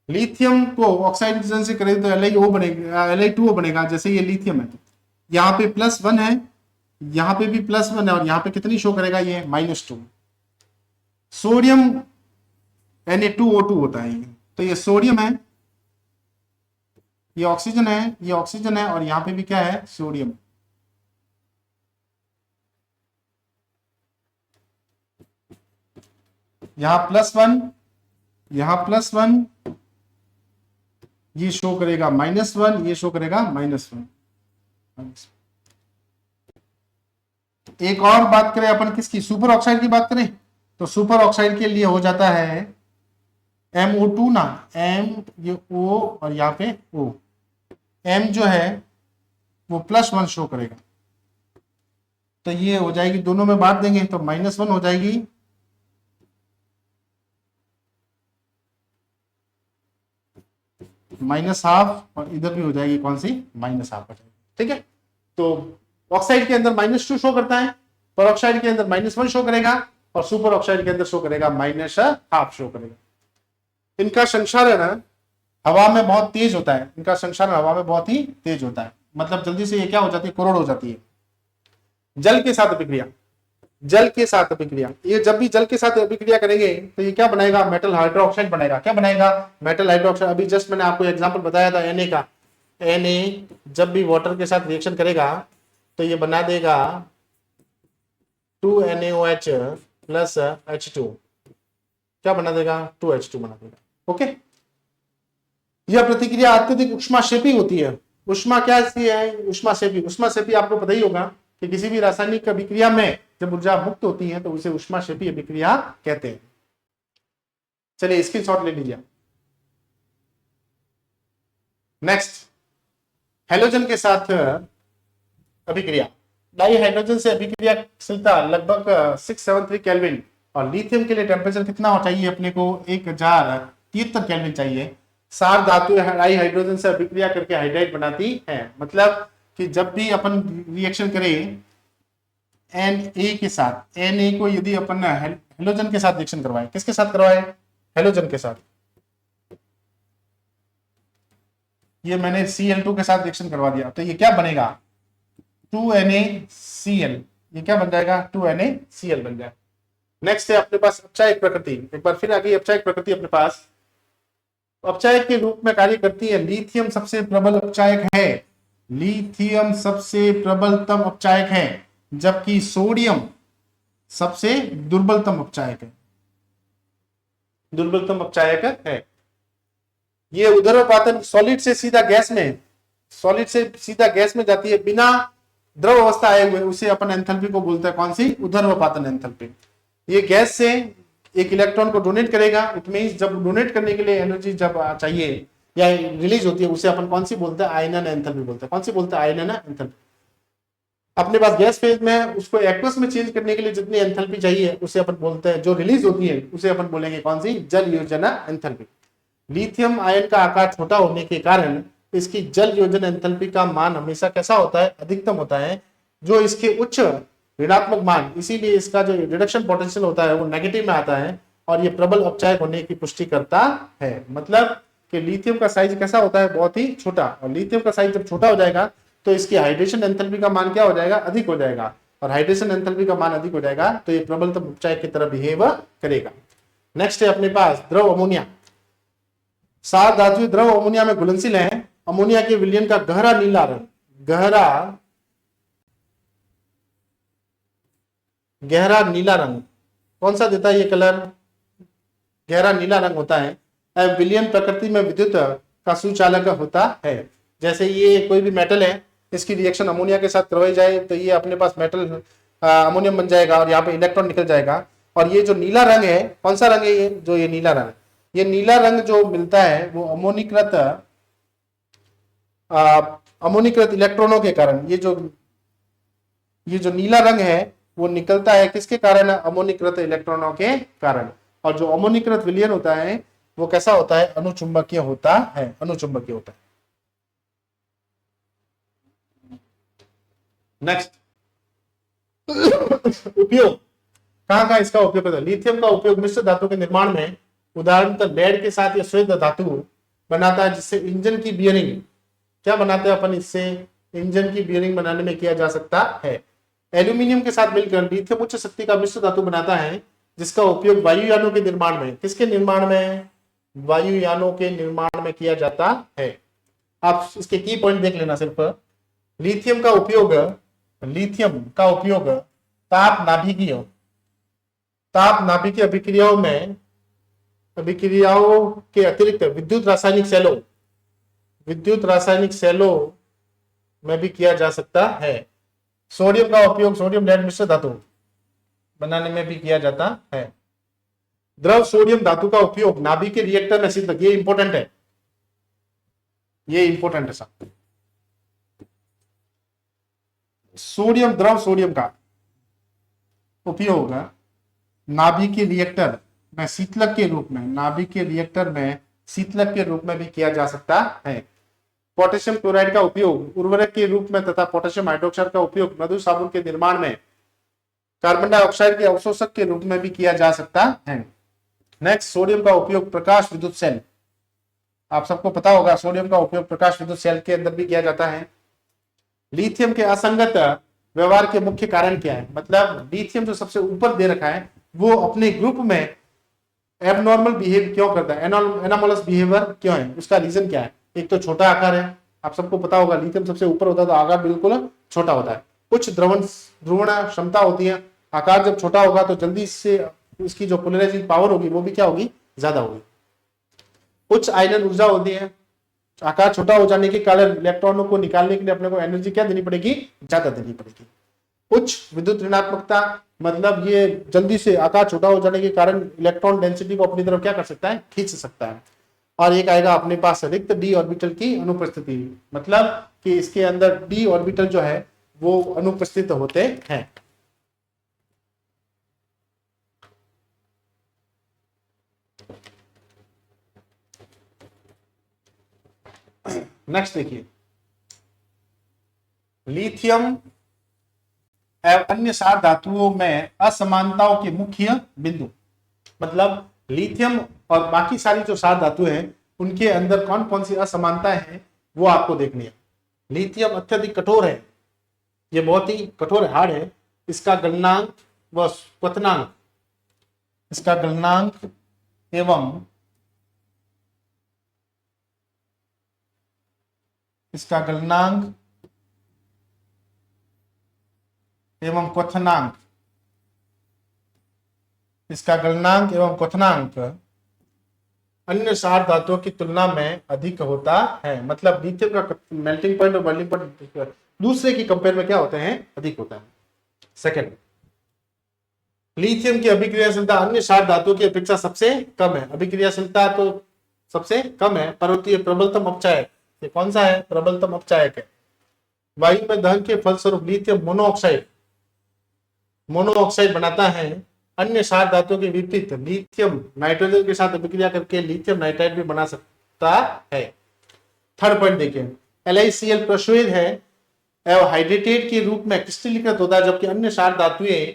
लिथियम को ऑक्सीजन से करेंगे तो LiO बनेगा, Li2O बनेगा। जैसे ये लिथियम है, यहाँ पे +1 है, यहाँ पे भी +1 है, और यहाँ पे कितनी शो करेगा, ये -2। सोडियम Na2O2 होता है, तो ये सोडियम है, ये ऑक्सीजन है, ये ऑक्सीजन है, और यहाँ पे भी क्या है, सोडियम। यहाँ +1, यहाँ +1, ये शो करेगा -1, ये शो करेगा -1। एक और बात करें अपन किसकी, सुपर ऑक्साइड की बात करें, तो सुपर ऑक्साइड के लिए हो जाता है MO2 ना, M, ये O और यहाँ पे O। M जो है वो +1 शो करेगा, तो ये हो जाएगी, दोनों में बांट देंगे तो -1 हो जाएगी, -½ और इधर भी हो जाएगी कौन सी, -½ हो जाएगी। ठीक है, तो ऑक्साइड के अंदर -2 शो करता है, परऑक्साइड के अंदर -1 शो करेगा, और सुपर ऑक्साइड के अंदर शो करेगा -½ शो करेगा। इनका संक्षारण हवा में बहुत तेज होता है, इनका संक्षारण हवा में बहुत ही तेज होता है, मतलब जल्दी से ये क्या हो जाती है, कोरोड हो जाती है। जल के साथ अभिक्रिया, जल के साथ अभिक्रिया, ये जब भी जल के साथ अभिक्रिया करेंगे तो ये क्या बनाएगा, मेटल हाइड्रोक्साइड बनाएगा। क्या बनाएगा, मेटल हाइड्रोक्साइड। अभी जस्ट मैंने आपको एग्जांपल बताया था Na का। Na जब भी वाटर के साथ रिएक्शन करेगा तो ये बना देगा 2NaOH + H2। क्या बना देगा, 2H2 बना देगा। ओके, यह प्रतिक्रिया अत्यधिक उष्माक्षेपी होती है। उष्मा क्या है, उष्माक्षेपी। उष्माक्षेपी आपको पता ही होगा कि किसी भी रासायनिक अभिक्रिया में जब ऊर्जा मुक्त होती है तो उसे उष्माक्षेपी अभिक्रिया कहते हैं। चलिए स्क्रीनशॉट ले लीजिए। नेक्स्ट, हेलोजन के साथ अभिक्रिया। डाई हाइड्रोजन से अभिक्रियाशीलता लगभग 673 केल्विन और लिथियम के लिए टेम्परेचर कितना हो चाहिए अपने को, 1073 केल्विन चाहिए। सार धातु हाई हाइड्रोजन से अभिक्रिया करके हाइड्राइड बनाती है। मतलब कि जब भी अपन रिएक्शन करें Na के साथ, Na को यदि अपन हेलोजन के साथ रिएक्शन करवाएं, किसके साथ करवाएं, हेलोजन के साथ, ये मैंने Cl2 के साथ रिएक्शन करवा दिया, तो ये क्या बनेगा 2NaCl, ये क्या बन जाएगा 2NaCl बन जाएगा। नेक्स्ट है अपने पास अपचायक प्रकृति, एक बार फिर आ गई अपचायक प्रकृति अपने पास। अपचायक के रूप में कार्य करती है, लिथियम सबसे प्रबल अपचायक है, लिथियम सबसे प्रबलतम अपचायक है, जबकि सोडियम सबसे दुर्बलतम अपचायक है, दुर्बलतम अपचायक है। ये उदरपातन सॉलिड से सीधा गैस में, सॉलिड से सीधा गैस में जाती है बिना द्रव अवस्था आए हुए, उसे अपन एंथैल्पी को बोलते हैं कौन सी, उदरपातन एंथैल्पी। ये गैस से एक इलेक्ट्रॉन को डोनेट करेगा, इट मींस जब डोनेट करने के लिए एनर्जी जब चाहिए या रिलीज होती है, उसे अपन कौन सी बोलते हैं, आयनन एंथैल्पी बोलते हैं। कौन सी बोलते हैं, आयनन एंथैल्पी। अपने पास गैस फेज में उसको एक्वस में चेंज करने के लिए जितनी एंथैल्पी चाहिए उसे अपन बोलते हैं, जो रिलीज होती है उसे अपन बोलेंगे कौन सी, जल योजना एंथैल्पी। लिथियम आयन का आकार छोटा होने के कारण इसकी जल योजन एंथैल्पी का मान हमेशा कैसा होता है, अधिकतम होता है, जो इसके उच्च ऋणात्मक मान, इसीलिए इसका जो रिडक्शन पोटेंशियल होता है वो नेगेटिव में आता है और ये प्रबल अपचायक होने की पुष्टि करता है। मतलब कि लिथियम का साइज कैसा होता है, बहुत ही छोटा, और लिथियम का साइज जब छोटा हो जाएगा तो इसकी हाइड्रेशन एंथैल्पी का मान क्या हो जाएगा, अधिक हो जाएगा, और हाइड्रेशन एंथैल्पी का मान अधिक हो जाएगा तो ये प्रबलतम अपचायक की तरह बिहेव करेगा। नेक्स्ट है अपने पास द्रव अमोनिया। सात धातु द्रव अमोनिया में घुलनशील है। अमोनिया के विलयन का गहरा नीला रंग, गहरा नीला रंग कौन सा देता है, ये कलर गहरा नीला रंग होता है। विलयन प्रकृति में विद्युत का सुचालक होता है। जैसे ये कोई भी मेटल है, इसकी रिएक्शन अमोनिया के साथ करवाई जाए तो ये अपने पास मेटल अमोनियम बन जाएगा और यहाँ पे इलेक्ट्रॉन निकल जाएगा। और ये जो नीला रंग है, कौन सा रंग है ये, जो ये नीला रंग, ये नीला रंग जो मिलता है वो अमोनीकृत इलेक्ट्रॉनों के कारण, ये जो नीला रंग है वो निकलता है किसके कारण, अमोनीकृत इलेक्ट्रॉनों के कारण। और जो अमोनीकृत विलयन होता है वो कैसा होता है, अनुचुंबकीय होता है, अनुचुंबकीय होता है। नेक्स्ट उपयोग, कहाँ इसका उपयोग होता है। लिथियम का उपयोग मिश्र धातु के निर्माण में, उदाहरणतः लेड के साथ या श्वेत धातु बनाता है, जिससे इंजन की बियरिंग, क्या बनाते हैं अपन इससे, इंजन की बियरिंग बनाने में किया जा सकता है। एल्यूमिनियम के साथ मिलकर लिथियम उच्च शक्ति का मिश्र धातु बनाता है, जिसका उपयोग वायुयानों के निर्माण में, किसके निर्माण में, वायुयानों के निर्माण में किया जाता है। आप इसके की पॉइंट देख लेना सिर्फ। लिथियम का उपयोग ताप नाभिकीय अभिक्रियाओं के अतिरिक्त विद्युत रासायनिक सेलों में भी किया जा सकता है। सोडियम का उपयोग सोडियम लेड मिश्र धातु बनाने में भी किया जाता है। द्रव सोडियम धातु का उपयोग नाभिकीय रिएक्टर में सिद्ध, ये इंपॉर्टेंट है, ये इंपॉर्टेंट है साहब। द्रव सोडियम का उपयोग नाभिकीय रिएक्टर में शीतलक के रूप में, भी किया जा सकता है। पोटेशियम क्लोराइड का उपयोग उर्वरक के रूप में तथा पोटेशियम हाइड्रोक्साइड का उपयोग मधु साबुन के निर्माण में कार्बन डाइऑक्साइड के अवशोषक के रूप में भी किया जा सकता है। नेक्स्ट, सोडियम का उपयोग प्रकाश विद्युत सेल, आप सबको पता होगा सोडियम का उपयोग प्रकाश विद्युत सेल के अंदर भी किया जाता है। लिथियम के असंगत व्यवहार के मुख्य कारण क्या है, मतलब लिथियम जो सबसे ऊपर दे रखा है वो अपने ग्रुप में एबनॉर्मल बिहेव क्यों करता है, एनोमलस बिहेवियर क्यों है, उसका रीजन क्या है। एक तो छोटा आकार है, आप सबको पता होगा लिथियम सबसे ऊपर होता है तो आकार बिल्कुल छोटा होता है। कुछ ध्रुवण क्षमता होती है, आकार जब छोटा होगा तो जल्दी से इसकी जो पोलराइजिंग पावर होगी वो भी क्या होगी, ज्यादा होगी। उच्च आयनन ऊर्जा होती है, आकार छोटा हो जाने के कारण इलेक्ट्रॉनों को निकालने के लिए अपने को एनर्जी क्या देनी पड़ेगी, ज्यादा देनी पड़ेगी। उच्च विद्युत ऋणात्मकता, मतलब ये जल्दी से आकार छोटा हो जाने के कारण इलेक्ट्रॉन डेंसिटी को अपनी तरफ क्या कर सकता है, खींच सकता है। और एक आएगा अपने पास रिक्त डी ऑर्बिटल की अनुपस्थिति, मतलब कि इसके अंदर डी ऑर्बिटल जो है वो अनुपस्थित होते हैं। नेक्स्ट देखिए, लिथियम एवं अन्य सार धातुओं में असमानताओं के मुख्य बिंदु। मतलब लिथियम और बाकी सारी जो सार धातु हैं उनके अंदर कौन कौन सी असमानताएं हैं वो आपको देखनी है। लिथियम अत्यधिक कठोर है, ये बहुत ही कठोर हार्ड है। इसका गलनांक व क्वथनांक, इसका गलनांक एवं इसका गलनांक एवं क्वथनांक, इसका गलनांक एवं क्वथनांक अन्य सार धातुओं की तुलना में अधिक होता है। मतलब लिथियम का मेल्टिंग पॉइंट और बॉइलिंग पॉइंट दूसरे की कंपेयर में क्या होते हैं, अधिक होता है। सेकंड, लिथियम की अभिक्रियाशीलता अन्य सार धातुओं की अपेक्षा सबसे कम है। अभिक्रियाशीलता तो सबसे कम है, परंतु ये प्रबलतम अपचायक, ये कौन सा है, प्रबलतम अपचायक है। वायु में दहन के फलस्वरूप लिथियम मोनोऑक्साइड बनाता है। अन्य सार धातुओं के विपरीत लिथियम नाइट्रोजन के साथ अभिक्रिया करके लिथियम नाइट्राइड भी बना सकता है। थर्ड पॉइंट देखिए, LiCl प्रश्वेद है एवं हाइड्रेटेट के रूप में क्रिस्टलीकृत होता है, जबकि अन्य सार धातुएं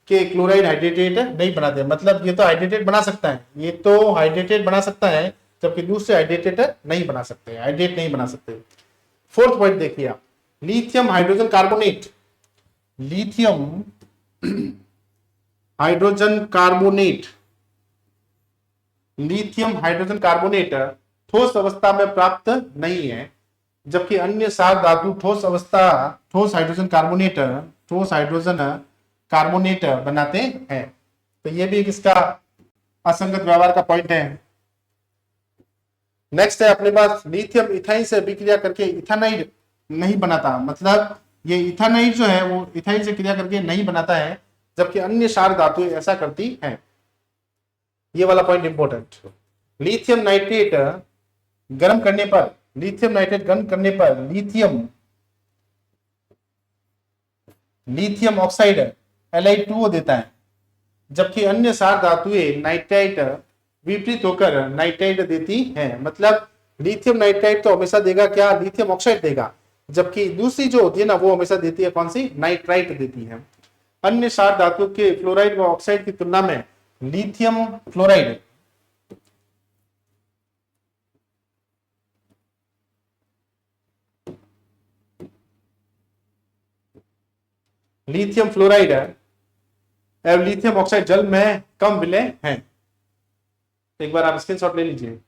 के क्लोराइड हाइड्रेटेट नहीं बनाते। मतलब ये तो हाइड्रेटेट बना सकता है, ये तो हाइड्रेटेट बना सकता है, जबकि दूसरे हाइड्रेटेट नहीं बना सकते, हाइड्रेट नहीं बना सकते। फोर्थ पॉइंट देखिए आप, lithium hydrogen carbonate, lithium hydrogen carbonate, lithium hydrogen carbonate ठोस अवस्था में प्राप्त नहीं है, जबकि अन्य सार धातु ठोस हाइड्रोजन कार्बोनेट बनाते हैं। तो ये भी इसका असंगत व्यवहार का पॉइंट है। नेक्स्ट है अपने पास, लिथियम इथाइन से अभिक्रिया करके इथानाइड नहीं बनाता। मतलब ये इथानाइड जो है वो इथाइन से क्रिया करके नहीं बनाता है, जबकि अन्य सार धातुएं ऐसा करती हैं। ये वाला पॉइंट इंपॉर्टेंट। लिथियम नाइट्रेट गर्म करने पर लिथियम ऑक्साइड Li2O देता है, जबकि अन्य सार धातुएं नाइट्राइट विपरीत होकर नाइट्राइट देती हैं। मतलब लिथियम नाइट्राइट तो हमेशा देगा क्या, लिथियम ऑक्साइड देगा, जबकि दूसरी जो होती है ना वो हमेशा देती है कौन सी, नाइट्राइट देती है। अन्य सार धातु के फ्लोराइड व ऑक्साइड की तुलना में लिथियम फ्लोराइड एवं लिथियम ऑक्साइड जल में कम विलय हैं। एक बार आप स्क्रीनशॉट ले लीजिए।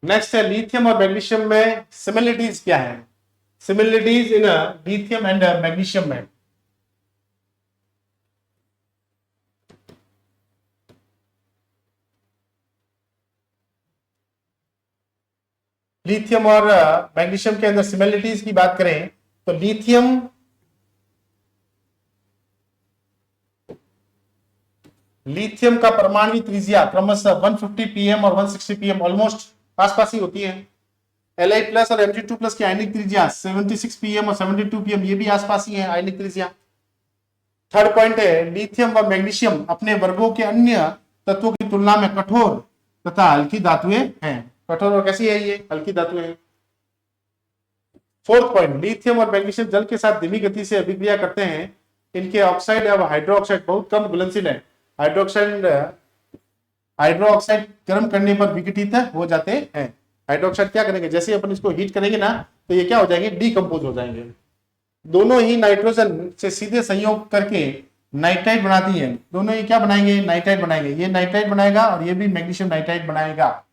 नेक्स्ट है, लिथियम और मैग्नीशियम में सिमिलरिटीज क्या है। Similarities in lithium and magnesium में, लिथियम और मैग्नीशियम के अंदर सिमिलरिटीज की बात करें तो लिथियम का परमाणु त्रिज्या क्रमशः 150 pm और 160 pm ऑलमोस्ट आसपास ही होती है। Li+ और Mg2+ की आयनिक त्रिज्या 76 pm और 72 pm, ये भी आसपास ही है आयनिक त्रिज्या। थर्ड पॉइंट है, लिथियम व मैग्नीशियम अपने वर्गों के अन्य तत्वों की तुलना में कठोर तथा हल्की धातुएं हैं। कठोर और कैसी है, ये हल्की धातुएं हैं। फोर्थ पॉइंट, लिथियम और मैग्नीशियम जल के साथ धीमी गति से अभिक्रिया करते हैं। इनके ऑक्साइड या हाइड्रोक्साइड बहुत कम घुलनशील है। हाइड्रोक्साइड गर्म करने पर विघटित हो जाते हैं। हाइड्रोक्साइड क्या करेंगे, जैसे अपन इसको हीट करेंगे ना तो ये क्या हो जाएंगे, डीकंपोज हो जाएंगे। दोनों ही नाइट्रोजन से सीधे संयोग करके नाइट्राइड बनाती है। दोनों ही क्या बनाएंगे, नाइट्राइड बनाएंगे। ये नाइट्राइड बनाएगा और ये भी मैग्नीशियम नाइट्राइड बनाएगा।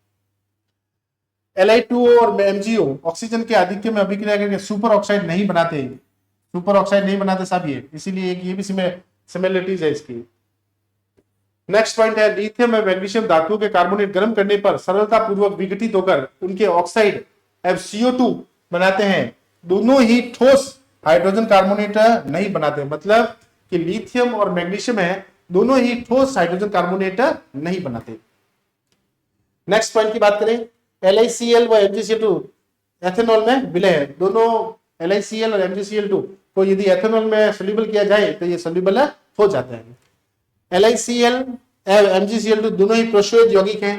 Li2O और MgO ऑक्सीजन के आधिक्य में अभिक्रिया करके सुपर ऑक्साइड नहीं बनाते साहब ये, इसीलिए ये भी सिमिलरिटीज है इसकी। नेक्स्ट पॉइंट है, लिथियम और मैग्नीशियम धातुओं के कार्बोनेट गर्म करने पर सरलता पूर्वक विघटित होकर उनके ऑक्साइड CO2 बनाते हैं। दोनों ही ठोस हाइड्रोजन कार्बोनेट नहीं बनाते। मतलब कि लिथियम और मैग्नीशियम है, दोनों ही ठोस हाइड्रोजन कार्बोनेट नहीं बनाते। नेक्स्ट पॉइंट की बात करें, LiCl व MgCl2 एथेनॉल में विलय है। दोनों LiCl और MgCl2 को यदि एथेनॉल में सोल्यूबल किया जाए तो ये सोल्यूबल हो जाते हैं। LiCl और MgCl2 दोनों ही प्रश्वेद यौगिक हैं।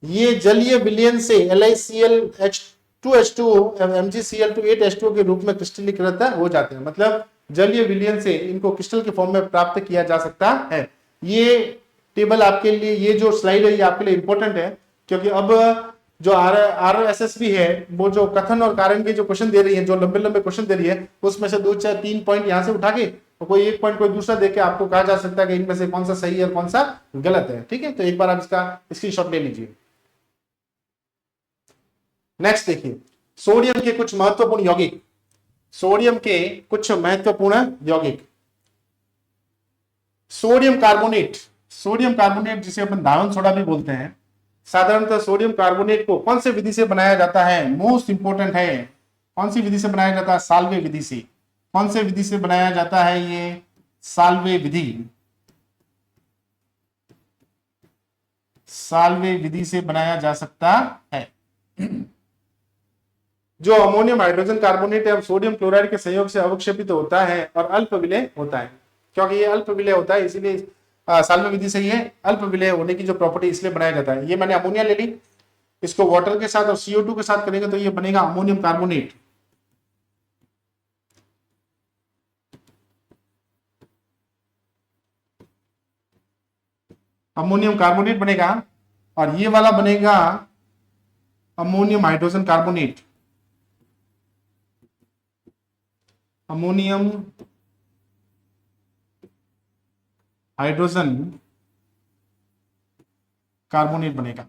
ये जलीय विलयन से LiClH2H2O MgCl2 के रूप में क्रिस्टलीकृत हो जाते हैं। मतलब जलीय विलयन से इनको क्रिस्टल के फॉर्म में प्राप्त किया जा सकता है। ये टेबल आपके लिए, ये जो स्लाइड है ये आपके लिए इंपॉर्टेंट है, क्योंकि अब जो RSS भी है वो जो कथन और कारण के जो क्वेश्चन दे रही है, जो लंबे लंबे क्वेश्चन दे रही है, उसमें से 2 4 3 पॉइंट यहां से उठा के और कोई एक पॉइंट कोई दूसरा देके आपको कहा जा सकता है कि इनमें से कौन सा सही है और कौन सा गलत है। ठीक है, तो एक बार आप इसका स्क्रीनशॉट ले लीजिए। नेक्स्ट देखिए, सोडियम के कुछ महत्वपूर्ण यौगिक। सोडियम के कुछ महत्वपूर्ण यौगिक। Sodium carbonate. सोडियम कार्बोनेट जिसे अपन धावन सोडा भी बोलते हैं, साधारणतः सोडियम कार्बोनेट को कौन से विधि से बनाया जाता है? मोस्ट इंपोर्टेंट है, कौन सी विधि से बनाया जाता है? साल्वे विधि से। कौन से विधि से बनाया जाता है? ये साल्वे विधि। साल्वे विधि से बनाया जा सकता है। जो अमोनियम हाइड्रोजन कार्बोनेट है सोडियम क्लोराइड के संयोग से अवक्षेपित होता है और अल्प विलय होता है। क्योंकि ये अल्प विलय होता है इसीलिए साल्वे विधि से ये अल्प विलय होने की जो प्रॉपर्टी इसलिए बनाया जाता है। ये मैंने अमोनिया ले ली, इसको वाटर के साथ और CO2 के साथ करेंगे तो ये बनेगा अमोनियम कार्बोनेट। अमोनियम कार्बोनेट बनेगा और ये वाला बनेगा ammonium hydrogen carbonate. Ammonium hydrogen carbonate बनेगा।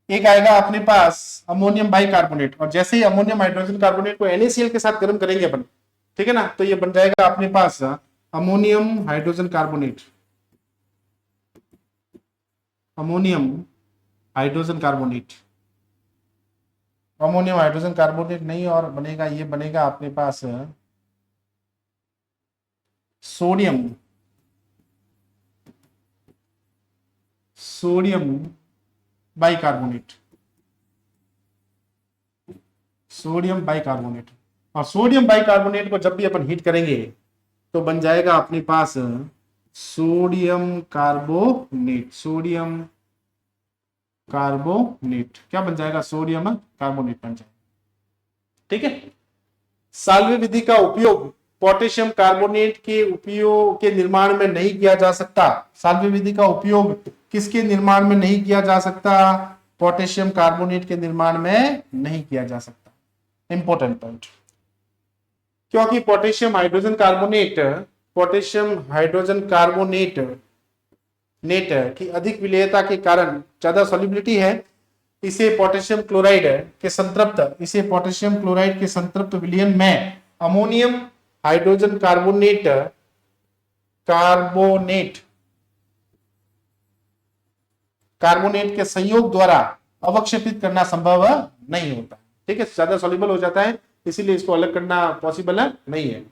एक आएगा अपने पास अमोनियम बाइकार्बोनेट, और जैसे ही अमोनियम हाइड्रोजन कार्बोनेट को NaCl के साथ गर्म करेंगे अपन, ठीक है ना, तो ये बन जाएगा अपने पास ammonium hydrogen carbonate. Ammonium hydrogen carbonate. Ammonium hydrogen carbonate नहीं, और बनेगा, ये बनेगा अपने पास सोडियम बाइकार्बोनेट। Sodium bicarbonate. और सोडियम बाइकार्बोनेट को जब भी अपन हीट करेंगे तो बन जाएगा अपने पास सोडियम कार्बोनेट। सोडियम कार्बोनेट क्या बन जाएगा? सोडियम कार्बोनेट बन जाएगा। ठीक है। साल्वे विधि का उपयोग पोटेशियम कार्बोनेट के उपयोग के निर्माण में नहीं किया जा सकता। साल्वे विधि का उपयोग किसके निर्माण में नहीं किया जा सकता? पोटेशियम कार्बोनेट के निर्माण में नहीं किया जा सकता। Important point. क्योंकि पोटेशियम हाइड्रोजन कार्बोनेट की अधिक विलेयता के कारण ज्यादा सॉल्युबिलिटी है, इसे पोटेशियम क्लोराइड के संतृप्त विलयन में अमोनियम हाइड्रोजन कार्बोनेट के संयोग द्वारा अवक्षेपित करना संभव नहीं होता। ठीक है, ज्यादा सॉल्युबल हो जाता है, इसीलिए इसको अलग करना पॉसिबल नहीं है।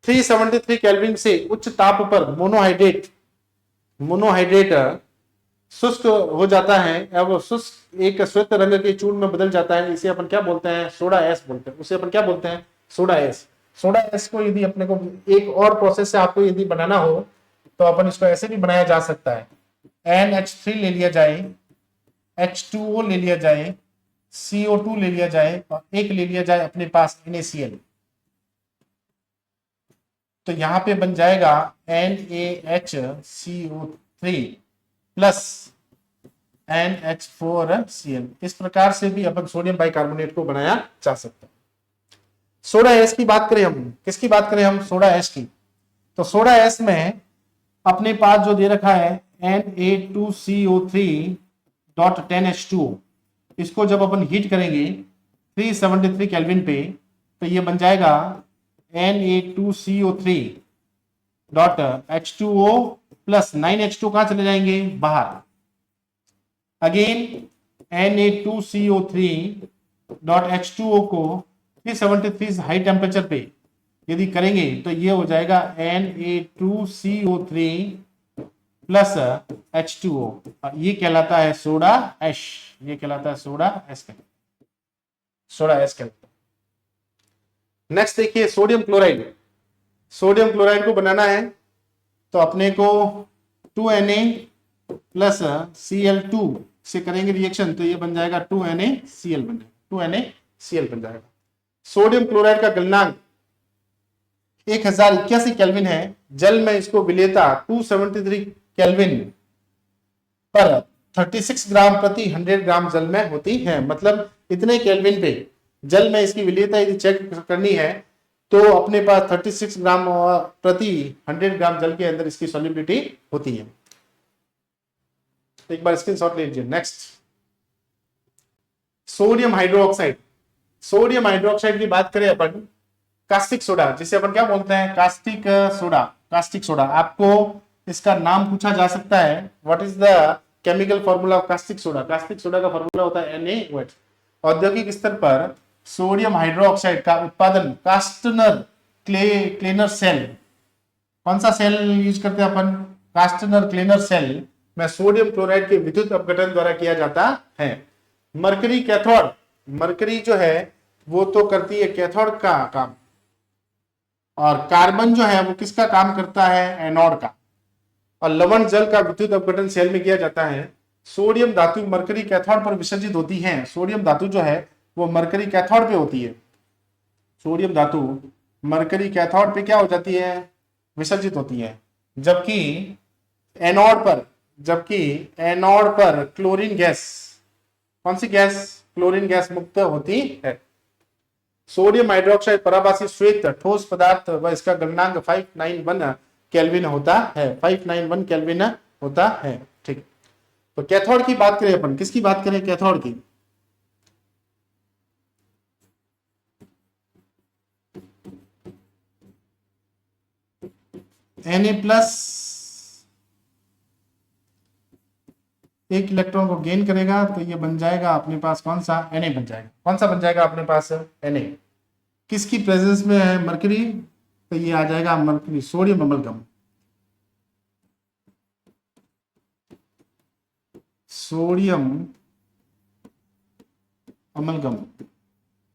373 केल्विन से उच्च ताप पर मोनोहाइड्रेट शुष्क हो जाता है, अब शुष्क एक श्वेत रंग के चूर्ण में बदल जाता है। इसे अपन क्या बोलते हैं? सोडा एस बोलते हैं। उसे अपन क्या बोलते हैं? Soda S. सोडा एस को यदि अपने को एक और प्रोसेस से आपको यदि बनाना हो तो अपन इसको ऐसे भी बनाया जा सकता है। NH3 ले लिया जाए, H2O ले लिया जाए, CO2 ले लिया जाए और एक ले लिया जाए अपने पास NaCl, तो यहां पे बन जाएगा NaHCO3 प्लस NH4Cl। इस प्रकार से भी अपन सोडियम बाइकार्बोनेट को बनाया जा सकता है। सोडा एस की बात करें हम, किसकी बात करें हम? सोडा एस की। तो सोडा एस में अपने पास जो दे रखा है Na2CO3.10H2O, इसको जब अपन हीट करेंगे 373 केल्विन पे तो ये बन जाएगा Na2CO3.H2O प्लस 9H2 कहां चले जाएंगे? बाहर। अगेन Na2CO3.H2O को 373 हाई टेम्परेचर पे यदि करेंगे तो ये हो जाएगा Na2CO3 प्लस H2O। ये कहलाता है सोडा एश। ये कहलाता है सोडा एस। सोडा एस कहलाता है। नेक्स्ट देखिए, सोडियम क्लोराइड। सोडियम क्लोराइड को बनाना है तो अपने को प्लस Cl2 से करेंगे रिएक्शन तो ये बन जाएगा 2NaCl बन जाएगा, 2NaCl बन जाएगा। सोडियम क्लोराइड का गलनांक 1081 केल्विन है। जल में इसको विलेयता 273 केल्विन पर 36 ग्राम प्रति 100 ग्राम जल में होती है। मतलब इतने केल्विन पे जल में इसकी विलेयता यदि चेक करनी है तो अपने पास 36 ग्राम प्रति 100 ग्राम जल के अंदर इसकी सॉल्युबिलिटी होती है। एक बार स्क्रीनशॉट ले लीजिए। Next, sodium hydroxide. Sodium hydroxide की बात करें अपन, कास्टिक सोडा जिसे अपन क्या बोलते हैं, कास्टिक सोडा। कास्टिक सोडा, आपको इसका नाम पूछा जा सकता है, what is the chemical formula of caustic soda. Caustic soda का फॉर्मूला होता है NaOH। औद्योगिक स्तर पर सोडियम हाइड्रोक्साइड का उत्पादन कास्टनर क्लेनर सेल, कौन सा सेल यूज करते हैं अपन, कास्टनर क्लेनर सेल में सोडियम क्लोराइड के विद्युत अपघटन द्वारा किया जाता है। मरकरी कैथोड, मरकरी जो है वो तो करती है कैथोड का काम, और कार्बन जो है वो किसका काम करता है, एनोड का। और लवण जल का विद्युत अपघटन सेल में किया जाता है। सोडियम धातु मरकरी कैथोड पर विसर्जित होती है। सोडियम धातु जो है वो मरकरी कैथोड पे होती है। सोडियम धातु मरकरी कैथोड पे क्या हो जाती है, विसर्जित होती है। जबकि एनोड पर क्लोरीन गैस, कौन सी गैस, क्लोरीन गैस मुक्त होती है। सोडियम हाइड्रोक्साइड पराभासी श्वेत ठोस पदार्थ व इसका गलनांक 591 केल्विन होता है। 591 केल्विन होता है। ठीक, तो कैथोड की बात करें अपन, किसकी बात करें, कैथोड की। Na+ एक इलेक्ट्रॉन को गेन करेगा तो ये बन जाएगा अपने पास कौन सा, Na बन जाएगा। कौन सा बन जाएगा अपने पास, Na। किसकी प्रेजेंस में है, मरकरी, तो ये आ जाएगा mercury, sodium amalgam. Sodium amalgam,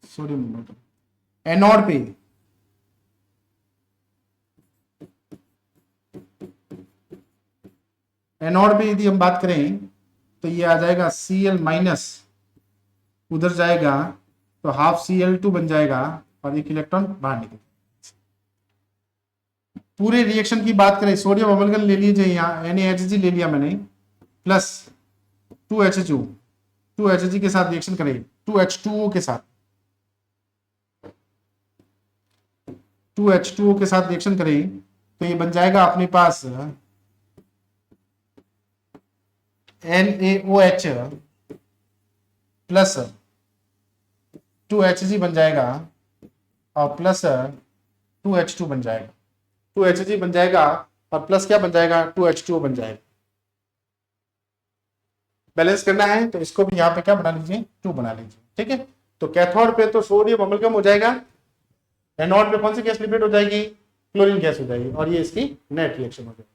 sodium amalgam. Anode पे यदि हम बात करें तो ये आ जाएगा Cl-, उधर जाएगा तो हाफ Cl2 बन जाएगा और एक इलेक्ट्रॉन बाहर निकल। पूरे रिएक्शन की बात करें, सोडियम अमलगम ले लीजिए, यहाँ NaHG ले लिया मैंने, प्लस 2Hg के साथ रिएक्शन करें, 2H2O के साथ, 2H2O के साथ रिएक्शन करें तो ये बन जाएगा अपने पास NaOH प्लस 2Hg बन जाएगा और प्लस 2H2 बन जाएगा। 2Hg बन जाएगा और प्लस क्या बन जाएगा, 2H2O बन जाएगा। बैलेंस करना है तो इसको भी यहाँ पे क्या बना लीजिए, 2 बना लीजिए। ठीक है, तो कैथोड पे तो सोडियम अमलगम हो जाएगा, एनोड पे कौन सी गैस लिपेट हो जाएगी, क्लोरीन गैस हो जाएगी, और ये इसकी नेट रिएक्शन हो जाएगी।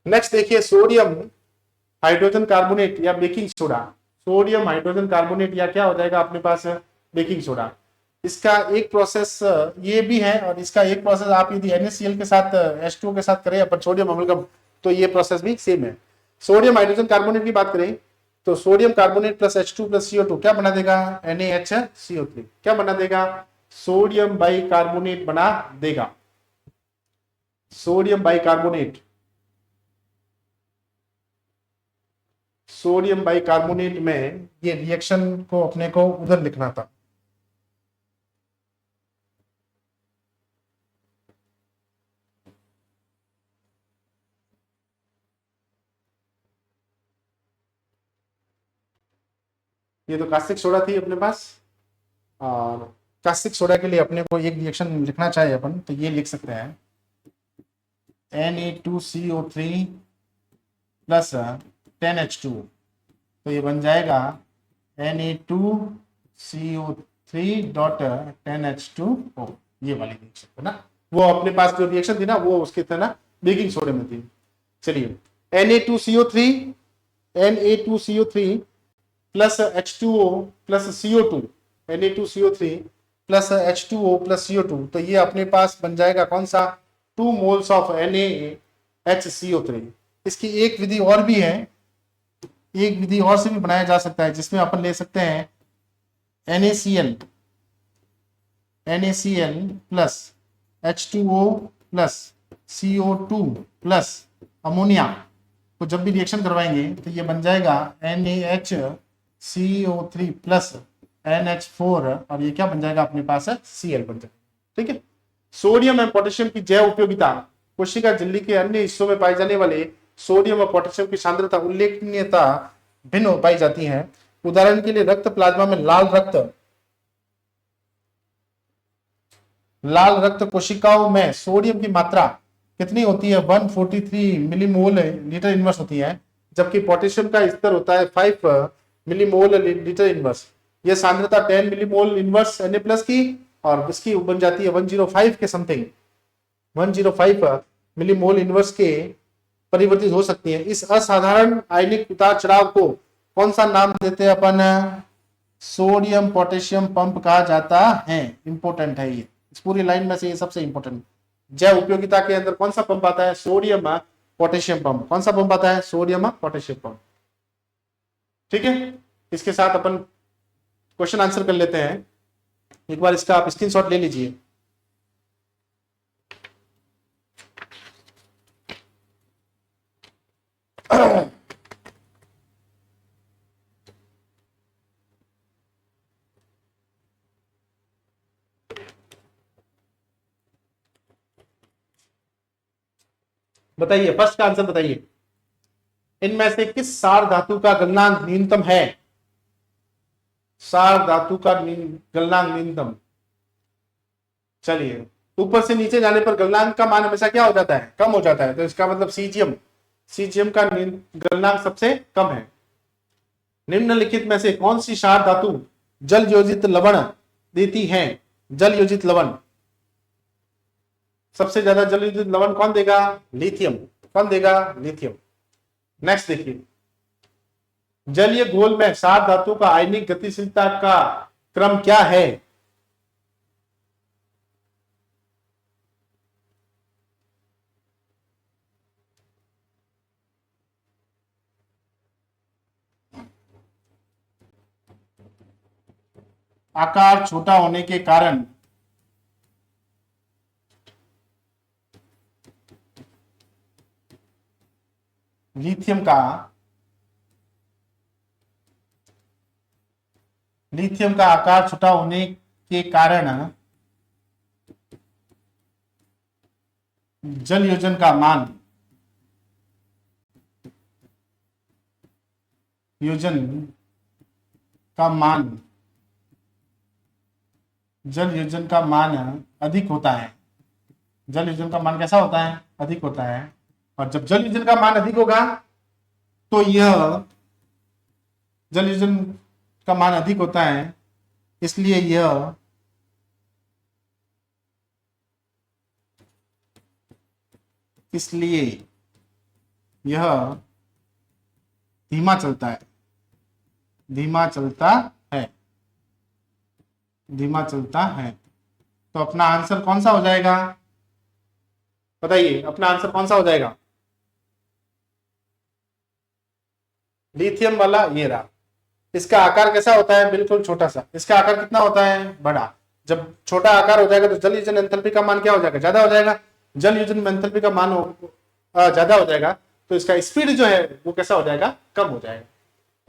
नेक्स्ट देखिए, सोडियम हाइड्रोजन कार्बोनेट या baking soda. Sodium hydrogen carbonate या क्या हो जाएगा अपने पास, बेकिंग सोडा। इसका एक प्रोसेस ये भी है, और इसका एक प्रोसेस आप यदि NaCl के साथ H2O के साथ करें अपन सोडियम अमलगम तो ये प्रोसेस भी सेम है। सोडियम हाइड्रोजन कार्बोनेट की बात करें तो sodium carbonate plus H2 plus CO2 क्या बना देगा, NaHCO3 क्या बना देगा, सोडियम बाइकार्बोनेट बना देगा। सोडियम बाइकार्बोनेट, सोडियम बाइकार्बोनेट में ये रिएक्शन को अपने को उधर लिखना था, ये तो कास्टिक सोडा थी अपने पास। और कास्टिक सोडा के लिए अपने को एक रिएक्शन लिखना चाहिए अपन, तो ये लिख सकते हैं Na2CO3 प्लस 10H2, तो ये बन जाएगा Na2CO3.10H2O, ये वाली रिएक्शन है ना। वो अपने पास जो रिएक्शन थी ना वो उसकी तरह बेकिंग सोडे में थी। चलिए, Na2CO3 plus H2O plus CO2, Na2CO3 plus H2O plus CO2, तो ये अपने पास बन जाएगा कौन सा, 2 मोल्स ऑफ NaHCO3। इसकी एक विधि और भी है, एक विधि और से भी बनाया जा सकता है, जिसमें अपन ले सकते हैं NaCl plus H2O plus CO2 plus ammonia को जब भी रिएक्शन करवाएंगे तो ये बन जाएगा NaHCO3 प्लस NH4 और ये क्या बन जाएगा अपने पास है Cl बन जाएगा। ठीक है। सोडियम एवं पोटेशियम की जैव उपयोगिता। कोशिका झिल्ली के अन्य हिस्सों में पाए जाने वाले सोडियम और पोटेशियम की सांद्रता उल्लेखनीयता भिन्न पाई जाती है। उदाहरण के लिए रक्त प्लाज्मा में लाल रक्त कोशिकाओं में सोडियम की मात्रा कितनी होती है 143 मिलीमोल लीटर इनवर्स होती है, जबकि पोटेशियम का स्तर होता है 5 मिलीमोल लीटर इनवर्स। यह सांद्रता 10 मिलीमोल इनवर्स Na प्लस की और इसकी बन जाती है 105 के समथिंग, 105 मिलीमोल इनवर्स के परिवर्तित हो सकती है। इस असाधारण आयनिक उतार चढ़ाव को कौन सा नाम देते हैं अपन? सोडियम पोटेशियम पंप कहा जाता है। इंपॉर्टेंट है ये, इस पूरी लाइन में से ये सबसे इंपॉर्टेंट। जैव उपयोगिता के अंदर कौन सा पंप आता है? Sodium potassium pump. कौन सा पंप आता है? Sodium potassium pump. ठीक है, इसके साथ अपन क्वेश्चन आंसर कर लेते हैं। एक बार इसका आप स्क्रीनशॉट ले लीजिए। बताइए, फर्स्ट का आंसर बताइए। इनमें से किस सार धातु का गलनांक न्यूनतम है? सार धातु का गलनांक न्यूनतम। चलिए, ऊपर से नीचे जाने पर गलनांक का मान हमेशा क्या हो जाता है? कम हो जाता है। तो इसका मतलब सीजीएम का गलनांक सबसे कम है। निम्नलिखित में से कौन सी क्षार धातु जल योजित लवण देती है? जल योजित लवण सबसे ज्यादा जल योजित लवण कौन देगा? लिथियम। कौन देगा? लिथियम। नेक्स्ट देखिए, जलीय घोल में क्षार धातु का आयनिक गतिशीलता का क्रम क्या है? आकार छोटा होने के कारण लिथियम का आकार छोटा होने के कारण जल योजन का मान जल योजन का मान अधिक होता है। जल योजन का मान कैसा होता है? अधिक होता है। और जब जल योजन का मान अधिक होगा तो यह जल योजन का मान अधिक होता है, इसलिए यह धीमा चलता है। तो अपना आंसर कौन सा हो जाएगा? बताइए, अपना आंसर कौन सा हो जाएगा? लिथियम वाला ये रहा। इसका आकार कैसा होता है? बिल्कुल छोटा सा। इसका आकार कितना होता है? बड़ा। जब छोटा आकार हो जाएगा तो जल योजन एंथैल्पी का मान क्या हो जाएगा? ज्यादा हो जाएगा। जल योजन में एंथैल्पी का मान ज्यादा हो जाएगा तो इसका स्पीड जो है वो कैसा हो जाएगा? कम हो जाएगा।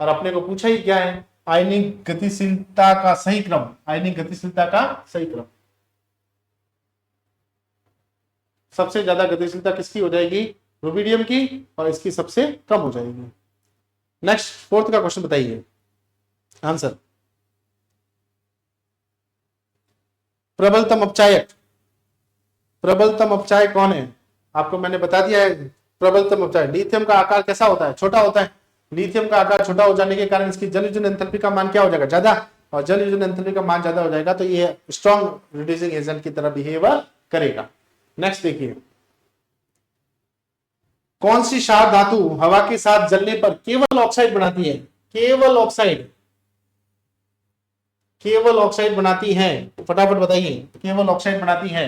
और अपने को पूछा ही क्या है? आयनिक गतिशीलता का सही क्रम। आयनिक गतिशीलता का सही क्रम। सबसे ज्यादा गतिशीलता किसकी हो जाएगी? रुबिडियम की, और इसकी सबसे कम हो जाएगी। नेक्स्ट, फोर्थ का क्वेश्चन बताइए आंसर। प्रबलतम अपचायक कौन है? आपको मैंने बता दिया है। प्रबलतम अपचायक लिथियम का आकार कैसा होता है? छोटा होता है। लिथियम का आकार छोटा हो जाने के कारण इसकी जल योजन एंथैल्पी का मान क्या हो जाएगा? ज्यादा। और जल योजन एंथैल्पी का मान ज्यादा हो जाएगा तो ये स्ट्रॉन्ग रिड्यूसिंग एजेंट की तरह बिहेव करेगा। नेक्स्ट देखिए, कौन सी क्षार धातु हवा के साथ जलने पर केवल ऑक्साइड बनाती है? केवल ऑक्साइड बनाती है। फटाफट बताइए, केवल ऑक्साइड बनाती है।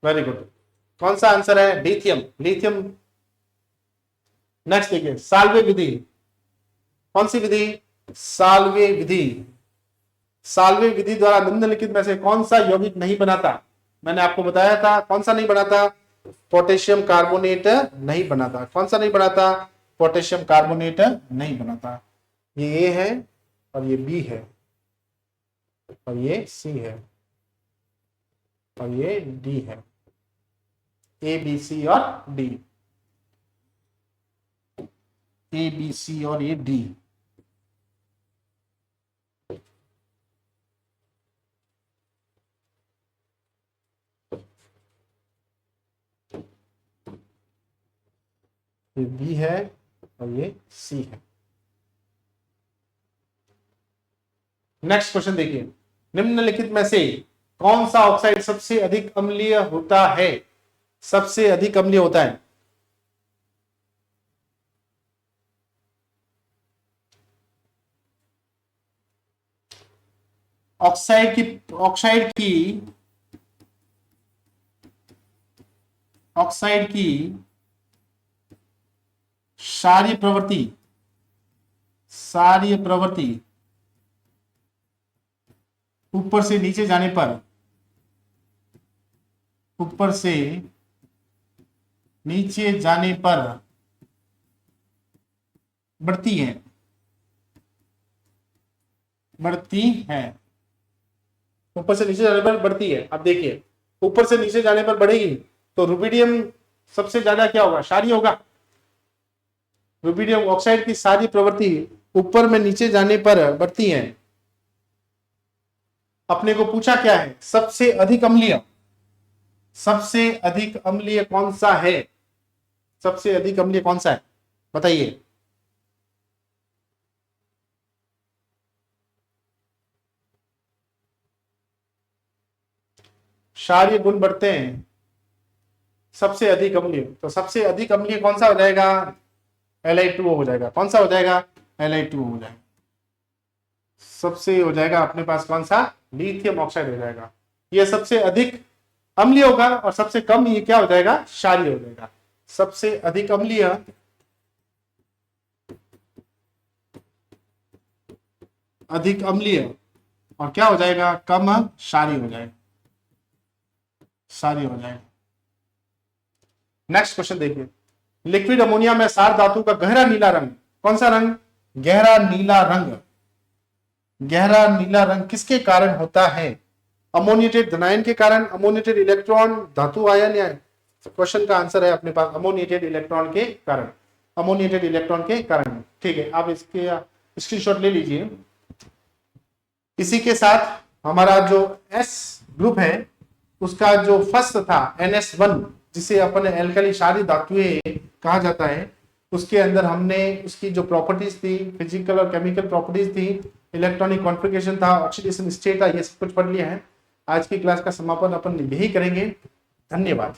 Very good. कौन सा आंसर है? लिथियम। लिथियम। नेक्स्ट देखिए, साल्वे विधि। कौन सी विधि? साल्वे विधि। साल्वे विधि द्वारा निम्नलिखित में से कौन सा यौगिक नहीं बनाता? मैंने आपको बताया था कौन सा नहीं बनाता? पोटेशियम कार्बोनेट नहीं बनाता। कौन सा नहीं बनाता? पोटेशियम कार्बोनेट नहीं बनाता। ये ए है और ये बी है और ये सी है और ये डी है। ए बी सी और डी। ए बी सी और ये डी। ये बी है और ये सी है। नेक्स्ट क्वेश्चन देखिए, निम्नलिखित में से कौन सा ऑक्साइड सबसे अधिक अम्लीय होता है? सबसे अधिक अम्लीय होता है। ऑक्साइड की क्षारीय प्रवृत्ति ऊपर से नीचे जाने पर बढ़ती है। ऊपर से नीचे जाने पर बढ़ती है। अब देखिए, ऊपर से नीचे जाने पर बढ़ेगी तो रुबिडियम सबसे ज्यादा क्या होगा? क्षारीय होगा। रुबिडियम ऑक्साइड की क्षारीय प्रवृत्ति ऊपर में नीचे जाने पर बढ़ती है। अपने को पूछा क्या है? सबसे अधिक अम्लीय कौन सा है? सबसे अधिक अम्लीय कौन सा है बताइए? क्षारीय गुण बढ़ते हैं। सबसे अधिक अम्लीय, तो सबसे अधिक अम्लीय कौन सा हो जाएगा? Li2O हो जाएगा। कौन सा हो जाएगा? Li2O हो जाएगा। सबसे हो जाएगा अपने पास कौन सा? लिथियम ऑक्साइड हो जाएगा। ये सबसे अधिक अम्लीय होगा और सबसे कम ये क्या हो जाएगा? क्षारीय हो जाएगा। सबसे अधिक अम्लीय और क्या हो जाएगा? कम क्षारीय हो जाएगा। नेक्स्ट क्वेश्चन देखिए, लिक्विड अमोनिया में क्षार धातु का गहरा नीला रंग, कौन सा रंग? गहरा नीला रंग किसके कारण होता है? अमोनिएटेड धनायन के कारण, अमोनिएटेड इलेक्ट्रॉन, धातु आयन, या क्वेश्चन का आंसर है अपने पास अमोनिएटेड इलेक्ट्रॉन के कारण। ठीक है, आप इसके स्क्रीनशॉट ले लीजिए। इसी के साथ हमारा जो एस ग्रुप है उसका जो फर्स्ट था NS1, जिसे अपन एल्कली क्षारीय धातुएं कहा जाता है, उसके अंदर हमने उसकी जो प्रॉपर्टीज थी, फिजिकल और केमिकल प्रॉपर्टीज थी, इलेक्ट्रॉनिक कॉन्फ़िगरेशन था, ऑक्सीडेशन स्टेट था, ये सब कुछ पढ़ लिया है। आज की क्लास का समापन अपन यही करेंगे। धन्यवाद।